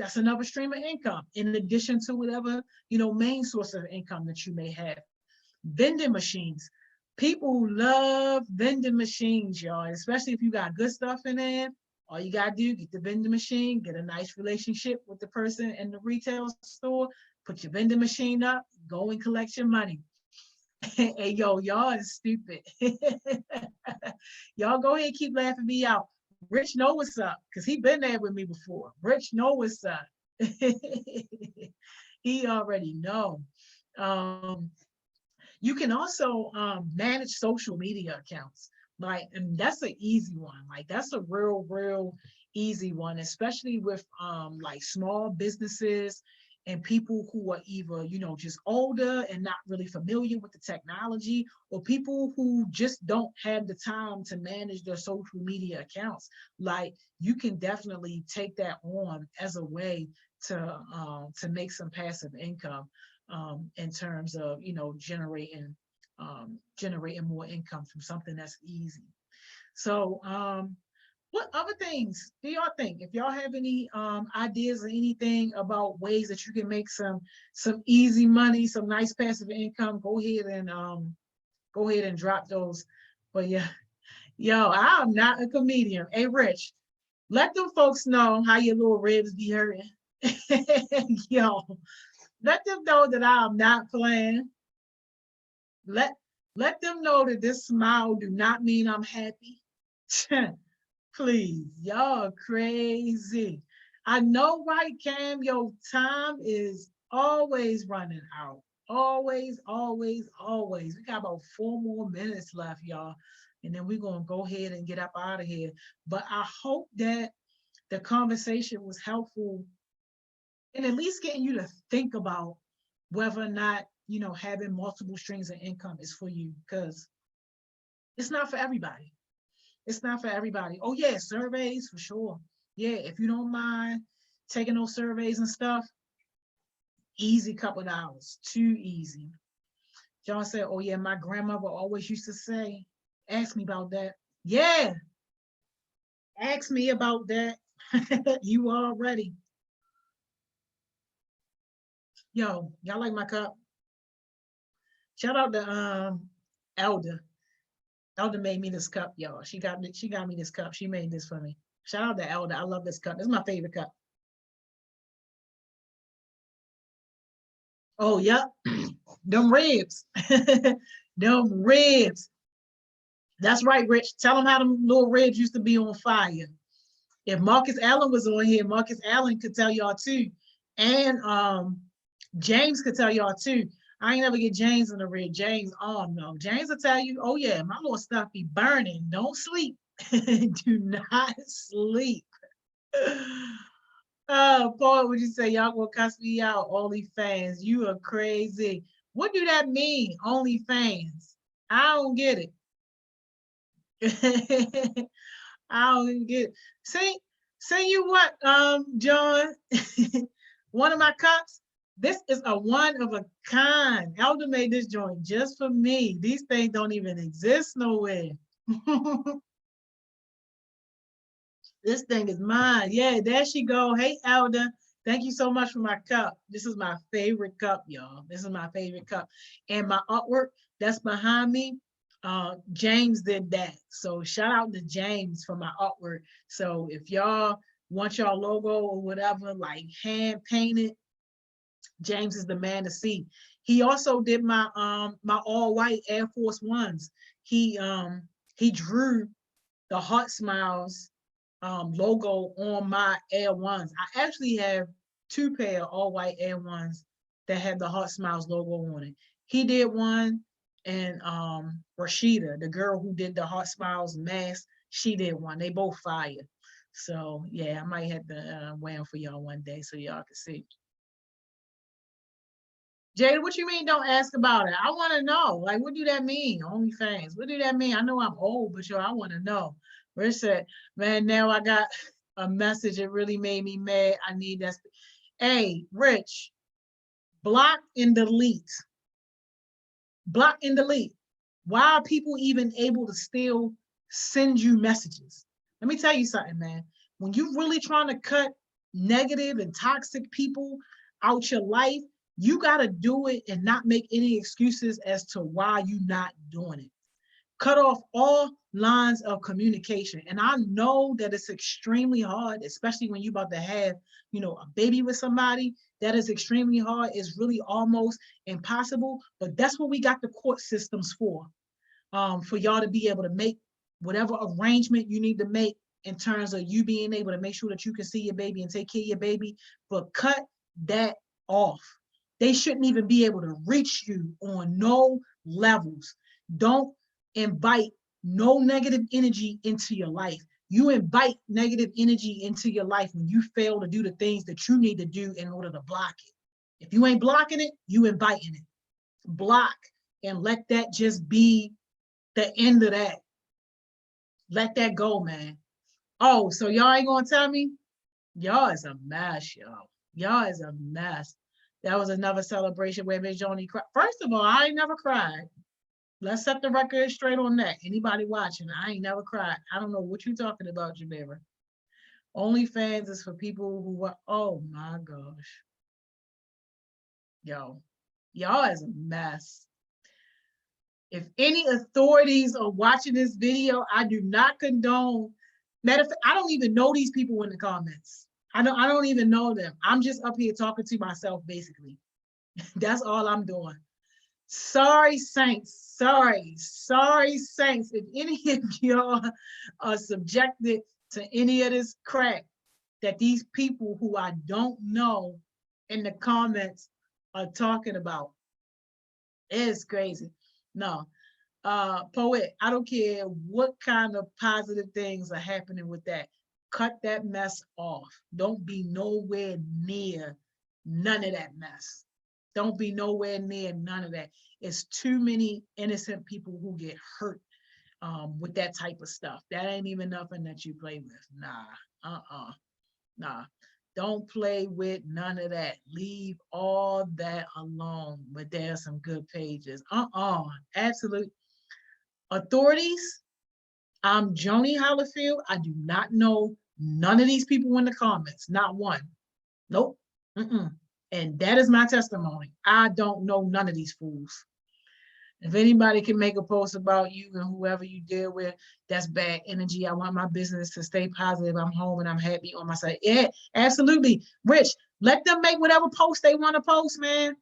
stream of income in addition to whatever main source of income that you may have. Vending machines. People love vending machines, y'all, especially if you got good stuff in there. All you gotta do, get the vending machine, get a nice relationship with the person in the retail store, put your vending machine up, go and collect your money. Hey, yo, y'all is stupid. Y'all go ahead and keep laughing me out. Rich know what's up, because he been there with me before. Rich know what's up. He already know. You can also manage social media accounts. And that's an easy one. Like that's a real easy one, especially with like small businesses and people who are either, just older and not really familiar with the technology, or people who just don't have the time to manage their social media accounts. Like you can definitely take that on as a way to make some passive income in terms of, generating more income from something that's easy. So What other things do y'all think? If y'all have any ideas or anything about ways that you can make some easy money, some nice passive income, go ahead and drop those. But yeah, yo, I'm not a comedian. Hey, Rich, let them folks know how your little ribs be hurting. Yo, let them know that I'm not playing. Let let them know that this smile do not mean I'm happy. Please, y'all crazy. I know, right, Cam? Your time is always running out. Always, always, always. We got about 4 more minutes left, y'all. And then we're going to go ahead and get up out of here. But I hope that the conversation was helpful in at least getting you to think about whether or not, having multiple streams of income is for you, because it's not for everybody. It's not for everybody. Oh yeah, surveys for sure. Yeah, if you don't mind taking those surveys and stuff, easy couple of hours, too easy. John said, oh yeah, my grandmother always used to say, ask me about that. Yeah, ask me about that. You already. Yo, y'all like my cup? Shout out to Elder. Elder made me this cup, y'all. She got me this cup. She made this for me. Shout out to Elder. I love this cup. This is my favorite cup. Oh, yep. Them ribs. Them ribs. That's right, Rich. Tell them how them little ribs used to be on fire. If Marcus Allen was on here, Marcus Allen could tell y'all too. And James could tell y'all too. I ain't never get James in the red. James, oh no. James will tell you, oh yeah, my little stuff be burning. Don't sleep. Do not sleep. Paul, would you say y'all gonna cuss me out? OnlyFans, you are crazy. What do that mean? OnlyFans. I don't get it. I don't get it. Say you what, John? One of my cups. This is a one of a kind. Elder made this joint just for me. These things don't even exist nowhere. This thing is mine. Yeah, there she go. Hey, Elder. Thank you so much for my cup. This is my favorite cup, y'all. This is my favorite cup. And my artwork that's behind me, James did that. So shout out to James for my artwork. So if y'all want y'all logo or whatever, like hand painted, James is the man to see. He also did my all white Air Force Ones. He drew the HeartSmiles logo on my Air Ones. I actually have 2 pair of all white Air Ones that have the HeartSmiles logo on it. He did one, and Rashida, the girl who did the HeartSmiles mask, she did one. They both fire. So yeah, I might have to wear them for y'all one day so y'all can see. Jada, what you mean don't ask about it? I want to know. Like, what do that mean? OnlyFans. What do that mean? I know I'm old, but yo, I want to know. Rich said, man, now I got a message. It really made me mad. I need that. Hey, Rich, block and delete. Block and delete. Why are people even able to still send you messages? Let me tell you something, man. When you really trying to cut negative and toxic people out your life, you got to do it and not make any excuses as to why you not doing it. Cut off all lines of communication. And I know that it's extremely hard, especially when you're about to have, a baby with somebody. That is extremely hard. It's really almost impossible. But that's what we got the court systems for y'all to be able to make whatever arrangement you need to make in terms of you being able to make sure that you can see your baby and take care of your baby. But cut that off. They shouldn't even be able to reach you on no levels. Don't invite no negative energy into your life. You invite negative energy into your life when you fail to do the things that you need to do in order to block it. If you ain't blocking it, you inviting it. Block and let that just be the end of that. Let that go, man. Oh, so y'all ain't gonna tell me? Y'all is a mess, y'all. Y'all is a mess. That was another celebration where Miss Joni cried. First of all, I ain't never cried. Let's set the record straight on that. Anybody watching, I ain't never cried. I don't know what you talking about, Jamera. OnlyFans is for people who are, oh my gosh. Yo, y'all is a mess. If any authorities are watching this video, I do not condone. Matter of fact, I don't even know these people in the comments. I don't even know them. I'm just up here talking to myself, basically. That's all I'm doing. Sorry, Saints. Sorry, Saints. If any of y'all are subjected to any of this crap that these people who I don't know in the comments are talking about, it's crazy. No, Poet, I don't care what kind of positive things are happening with that. Cut that mess off. Don't be nowhere near none of that mess. Don't be nowhere near none of that. It's too many innocent people who get hurt with that type of stuff. That ain't even nothing that you play with. Nah, nah. Don't play with none of that. Leave all that alone. But there's some good pages. Absolute authorities. I'm Joni Hollifield. I do not know none of these people in the comments. Not one. Nope. And that is my testimony. I don't know none of these fools. If anybody can make a post about you and whoever you deal with, that's bad energy. I want my business to stay positive. I'm home and I'm happy on my side. Yeah, absolutely. Rich, let them make whatever post they want to post, man.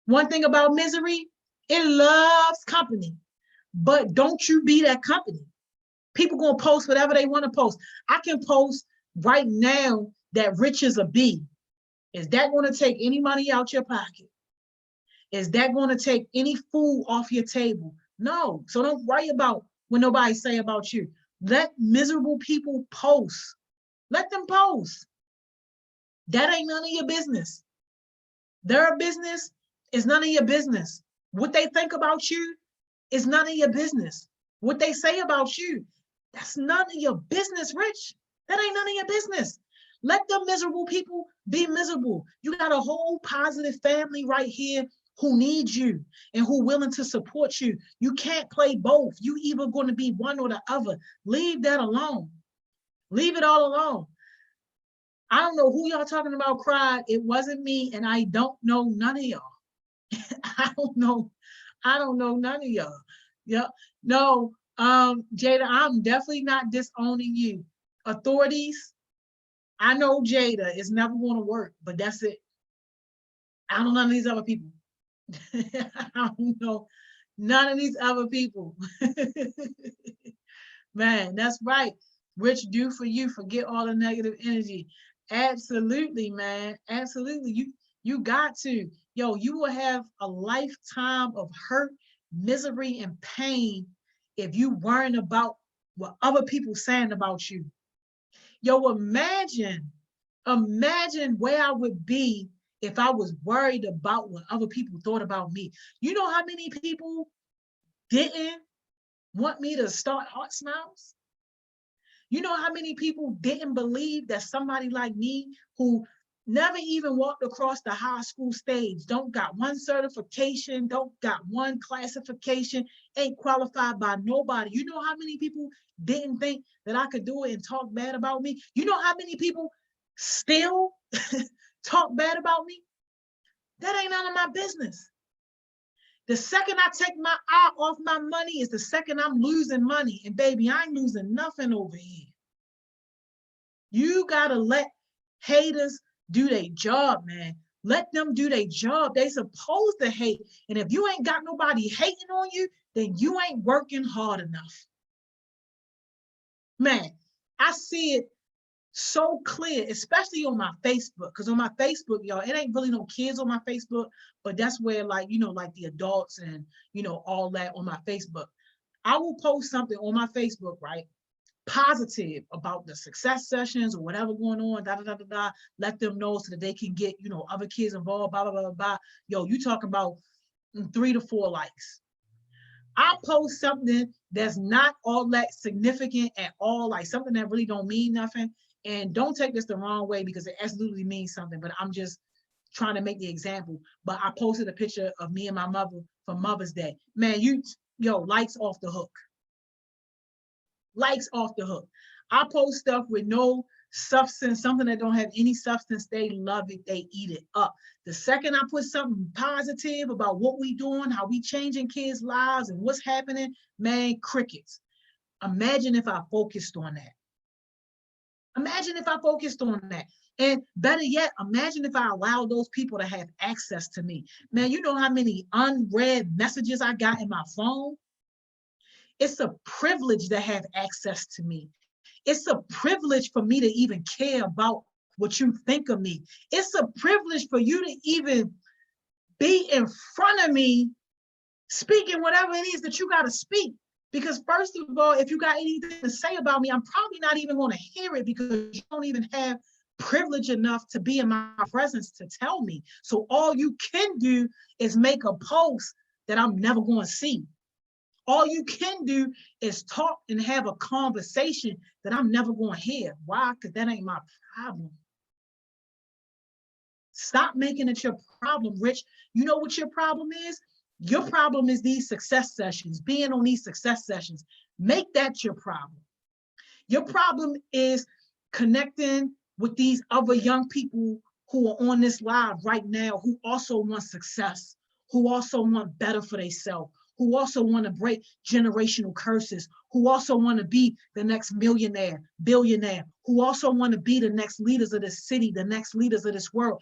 One thing about misery, it loves company. But don't you be that company. People gonna post whatever they want to post. I can post right now that Rich is a bee. Is that going to take any money out your pocket? Is that going to take any food off your table? No. So don't worry about what nobody say about you. Let miserable people post. Let them post. That ain't none of your business. Their business is none of your business. What they think about you is none of your business. What they say about you, that's none of your business, Rich. That ain't none of your business. Let the miserable people be miserable. You got a whole positive family right here who needs you and who willing to support you. You can't play both. You either going to be one or the other. Leave that alone. Leave it all alone. I don't know who y'all talking about cried. It wasn't me, and I don't know none of y'all. I don't know none of y'all. Yeah. No, Jada, I'm definitely not disowning you. Authorities, I know Jada is never going to work, but that's it. I don't know none of these other people. I don't know none of these other people. Man, that's right. Rich, do for you. Forget all the negative energy. Absolutely, man. Absolutely. You got to. Yo, you will have a lifetime of hurt, misery, and pain if you worrying about what other people saying about you. Yo, imagine where I would be if I was worried about what other people thought about me. You know how many people didn't want me to start HeartSmiles? You know how many people didn't believe that somebody like me who never even walked across the high school stage, don't got one certification, don't got one classification, ain't qualified by nobody. You know how many people didn't think that I could do it and talk bad about me? You know how many people still talk bad about me? That ain't none of my business. The second I take my eye off my money is the second I'm losing money. And baby, I ain't losing nothing over here. You gotta let haters do their job, man. Let them do their job. They supposed to hate. And if you ain't got nobody hating on you, then you ain't working hard enough. Man, I see it so clear, especially on my Facebook. Because on my Facebook, y'all, it ain't really no kids on my Facebook, but that's where, like, you know, like the adults and, you know, all that on my Facebook. I will post something on my Facebook, right? Positive about the success sessions or whatever going on, let them know so that they can get, you know, other kids involved, blah, blah, blah, blah. Yo, you talk about 3 to 4 likes. I post something that's not all that significant at all, like something that really don't mean nothing. And don't take this the wrong way because it absolutely means something, but I'm just trying to make the example. But I posted a picture of me and my mother for Mother's Day. Man, yo, likes off the hook. Likes off the hook. I post stuff with no substance, something that don't have any substance. They love it. They eat it up. The second I put something positive about what we doing, how we changing kids' lives and what's happening, man, crickets. Imagine if I focused on that. Imagine if I focused on that. And better yet, imagine if I allowed those people to have access to me. Man, you know how many unread messages I got in my phone? It's a privilege to have access to me. It's a privilege for me to even care about what you think of me. It's a privilege for you to even be in front of me speaking whatever it is that you got to speak. Because first of all, if you got anything to say about me, I'm probably not even going to hear it because you don't even have privilege enough to be in my presence to tell me. So all you can do is make a post that I'm never going to see. All you can do is talk and have a conversation that I'm never going to hear. Why? Because that ain't my problem. Stop making it your problem, Rich. You know what your problem is? Your problem is these success sessions, being on these success sessions. Make that your problem. Your problem is connecting with these other young people who are on this live right now, who also want success, who also want better for themselves, who also want to break generational curses, who also want to be the next millionaire, billionaire, who also want to be the next leaders of this city, the next leaders of this world.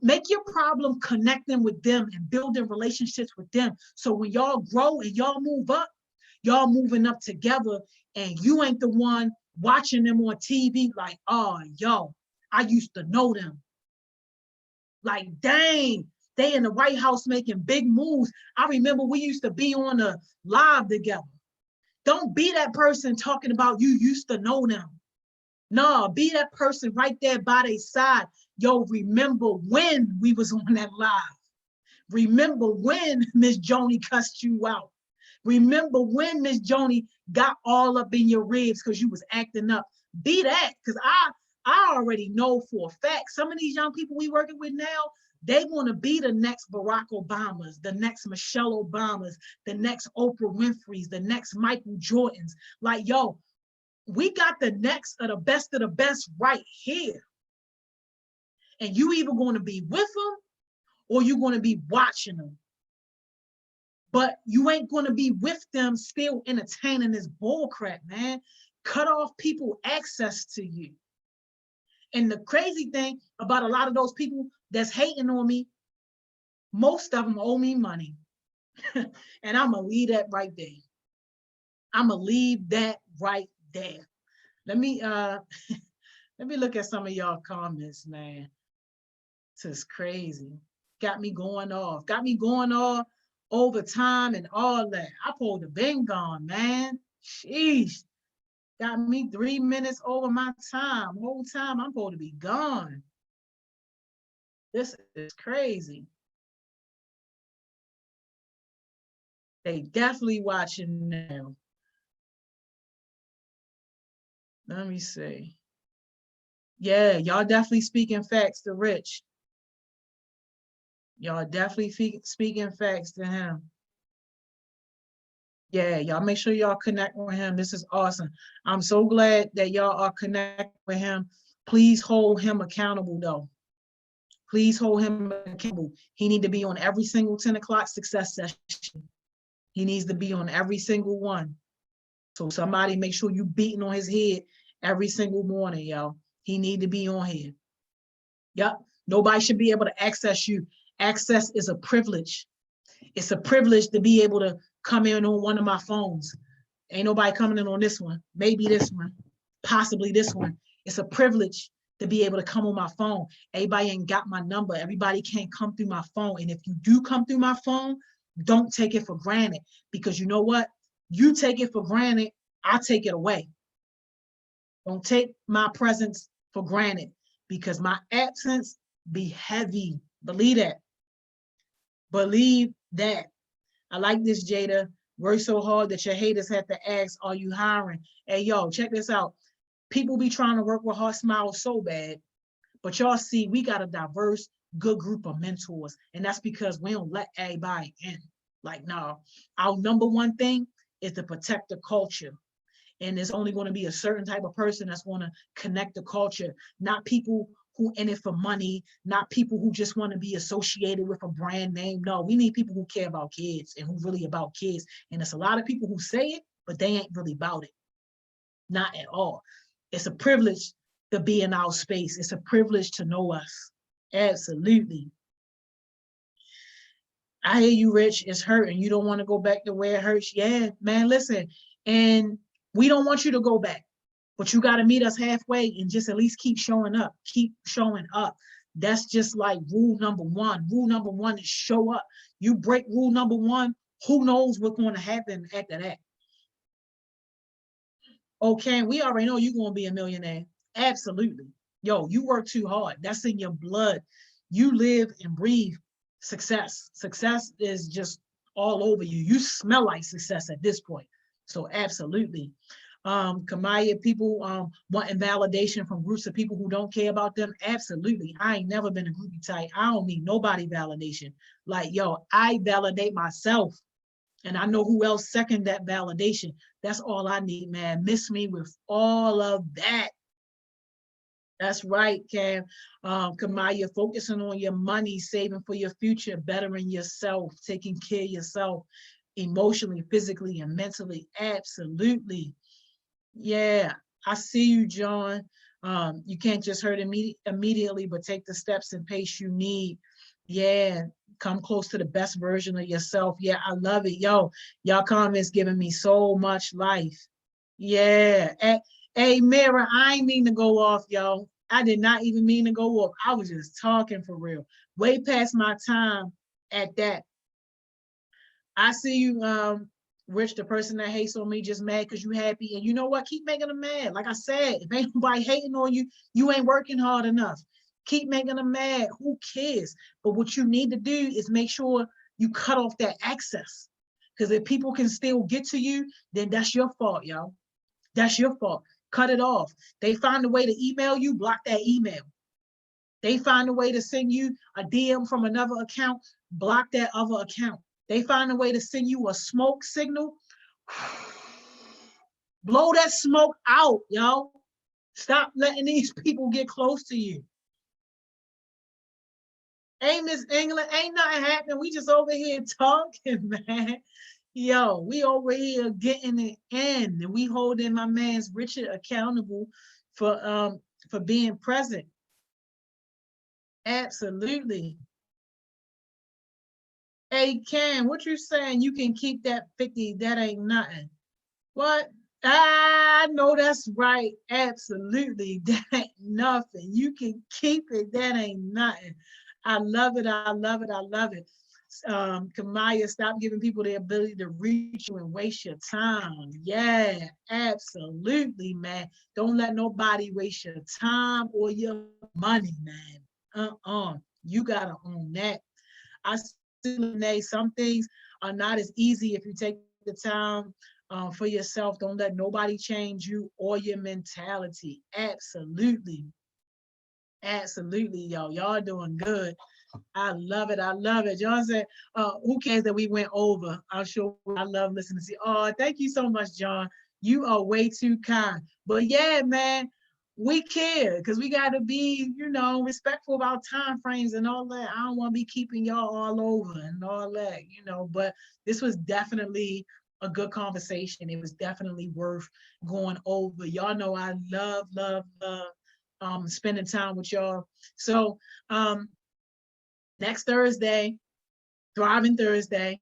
Make your problem connecting with them and building relationships with them. So when y'all grow and y'all move up, y'all moving up together, and you ain't the one watching them on TV like, oh, yo, I used to know them. Like, dang, they in the White House making big moves. I remember we used to be on a live together. Don't be that person talking about you used to know them. No, be that person right there by their side. Yo, remember when we was on that live. Remember when Miss Joni cussed you out. Remember when Miss Joni got all up in your ribs because you was acting up. Be that, because I already know for a fact some of these young people we working with now, they want to be the next Barack Obamas, the next Michelle Obamas, the next Oprah Winfrey's, the next Michael Jordans. Like, yo, we got the next of the best right here. And you either going to be with them or you're going to be watching them. But you ain't going to be with them still entertaining this bull crap, man. Cut off people access to you. And the crazy thing about a lot of those people that's hating on me, most of them owe me money. And I'm going to leave that right there. I'm going to leave that right there. Let me look at some of y'all comments, man. This is crazy. Got me going off overtime and all that. I pulled the been gone, man. Sheesh. Got me 3 minutes over my time. Whole time I'm supposed to be gone. This is crazy. They definitely watching now. Let me see. Yeah, y'all definitely speaking facts to Rich. Y'all definitely speaking facts to him. Yeah, y'all make sure y'all connect with him. This is awesome. I'm so glad that y'all are connected with him. Please hold him accountable, though. Please hold him accountable. He needs to be on every single 10 o'clock success session. He needs to be on every single one. So somebody make sure you beating on his head every single morning, yo. He need to be on here. Yep. Nobody should be able to access you. Access is a privilege. It's a privilege to be able to come in on one of my phones. Ain't nobody coming in on this one. Maybe this one, possibly this one. It's a privilege to be able to come on my phone. Everybody ain't got my number. Everybody can't come through my phone. And if you do come through my phone, don't take it for granted, because you know what? You take it for granted, I take it away. Don't take my presence for granted, because my absence be heavy. Believe that. Believe that. I like this, Jada. Work so hard that your haters have to ask, are you hiring? Hey, yo, check this out. People be trying to work with HeartSmiles so bad, but y'all see, we got a diverse, good group of mentors, and that's because we don't let everybody in. Like, no, our number one thing is to protect the culture. And there's only going to be a certain type of person that's going to connect the culture, not people who in it for money, not people who just want to be associated with a brand name. No, we need people who care about kids and who really about kids. And it's a lot of people who say it, but they ain't really about it. Not at all. It's a privilege to be in our space. It's a privilege to know us. Absolutely. I hear you, Rich. It's hurting. You don't want to go back to where it hurts. Yeah, man, listen. And we don't want you to go back, but you got to meet us halfway and just at least keep showing up. Keep showing up. That's just like rule number one. Rule number one is show up. You break rule number one, who knows what's going to happen after that? Okay, we already know you're going to be a millionaire. Absolutely. Yo, you work too hard. That's in your blood. You live and breathe success. Success is just all over you. You smell like success at this point. So absolutely. Kamaya, people wanting validation from groups of people who don't care about them. Absolutely. I ain't never been a groupie type. I don't need nobody validation. Like, yo, I validate myself. And I know who else second that validation. That's all I need, man. Miss me with all of that. That's right, Cam. Kamaya, focusing on your money, saving for your future, bettering yourself, taking care of yourself emotionally, physically, and mentally. Absolutely. Yeah, I see you, John. You can't just hurt immediately, but take the steps and pace you need. Yeah, come close to the best version of yourself. Yeah, I love it. Yo, y'all comments giving me so much life. Yeah. Hey, Mira, I ain't mean to go off, yo. I did not even mean to go off. I was just talking for real. Way past my time at that. I see you, Rich, the person that hates on me just mad because you happy. And you know what? Keep making them mad. Like I said, if ain't nobody hating on you, you ain't working hard enough. Keep making them mad. Who cares? But what you need to do is make sure you cut off that access. Because if people can still get to you, then that's your fault, yo. That's your fault. Cut it off. They find a way to email you, block that email. They find a way to send you a DM from another account, block that other account. They find a way to send you a smoke signal, blow that smoke out, yo. Stop letting these people get close to you. Hey, Miss England, ain't nothing happening. We just over here talking, man. Yo, we over here getting it in, and we holding my man's Richard accountable for being present. Absolutely. Hey, Cam, what you saying? You can keep that 50. That ain't nothing. What? I know that's right. Absolutely. That ain't nothing. You can keep it. That ain't nothing. I love it. I love it. I love it. Kamaya, stop giving people the ability to reach you and waste your time. Yeah, absolutely, man. Don't let nobody waste your time or your money, man. You gotta own that. I see, some things are not as easy if you take the time for yourself. Don't let nobody change you or your mentality. Absolutely. Absolutely, y'all. Y'all doing good. I love it. I love it. John said, who cares that we went over? I'm sure I love listening to you. Oh, thank you so much, John. You are way too kind. But yeah, man, we care because we got to be, respectful about time frames and all that. I don't want to be keeping y'all all over and all that. But this was definitely a good conversation. It was definitely worth going over. Y'all know I love, love, love spending time with y'all. So next Thursday, Thriving Thursday.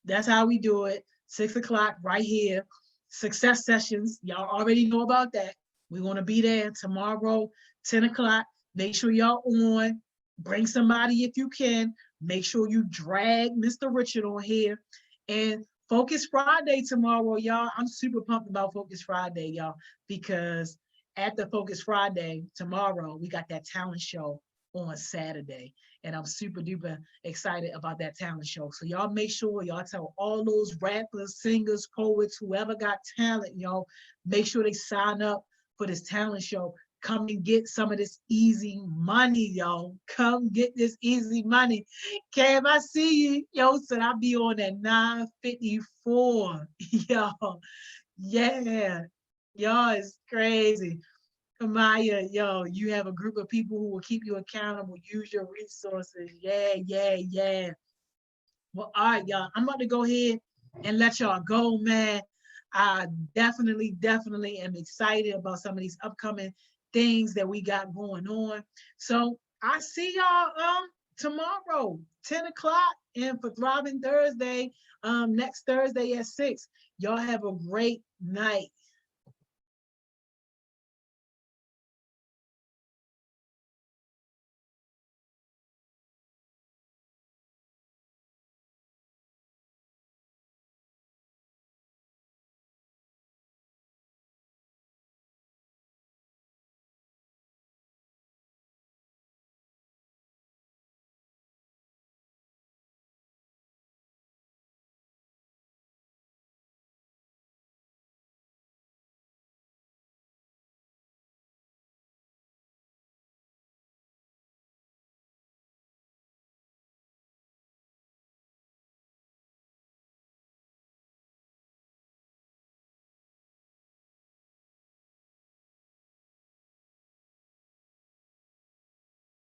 That's how we do it. 6 o'clock right here. Success sessions. Y'all already know about that. We're going to be there tomorrow, 10 o'clock. Make sure y'all on. Bring somebody if you can. Make sure you drag Mr. Richard on here. And Focus Friday tomorrow, y'all. I'm super pumped about Focus Friday, y'all, because at the Focus Friday tomorrow, we got that talent show on Saturday. And I'm super duper excited about that talent show. So y'all make sure y'all tell all those rappers, singers, poets, whoever got talent, y'all, make sure they sign up for this talent show. Come and get some of this easy money, yo. Come get this easy money. Cam, I see you. Yo, said I'll be on at 9:54. Yo, yeah. Yo, it's crazy. Kamaya, yo, you have a group of people who will keep you accountable. Use your resources. Yeah, yeah, yeah. Well, all right, y'all. I'm about to go ahead and let y'all go, man. I definitely am excited about some of these upcoming things that we got going on. So I see y'all tomorrow, 10 o'clock, and for Thriving Thursday, next Thursday at 6. Y'all have a great night.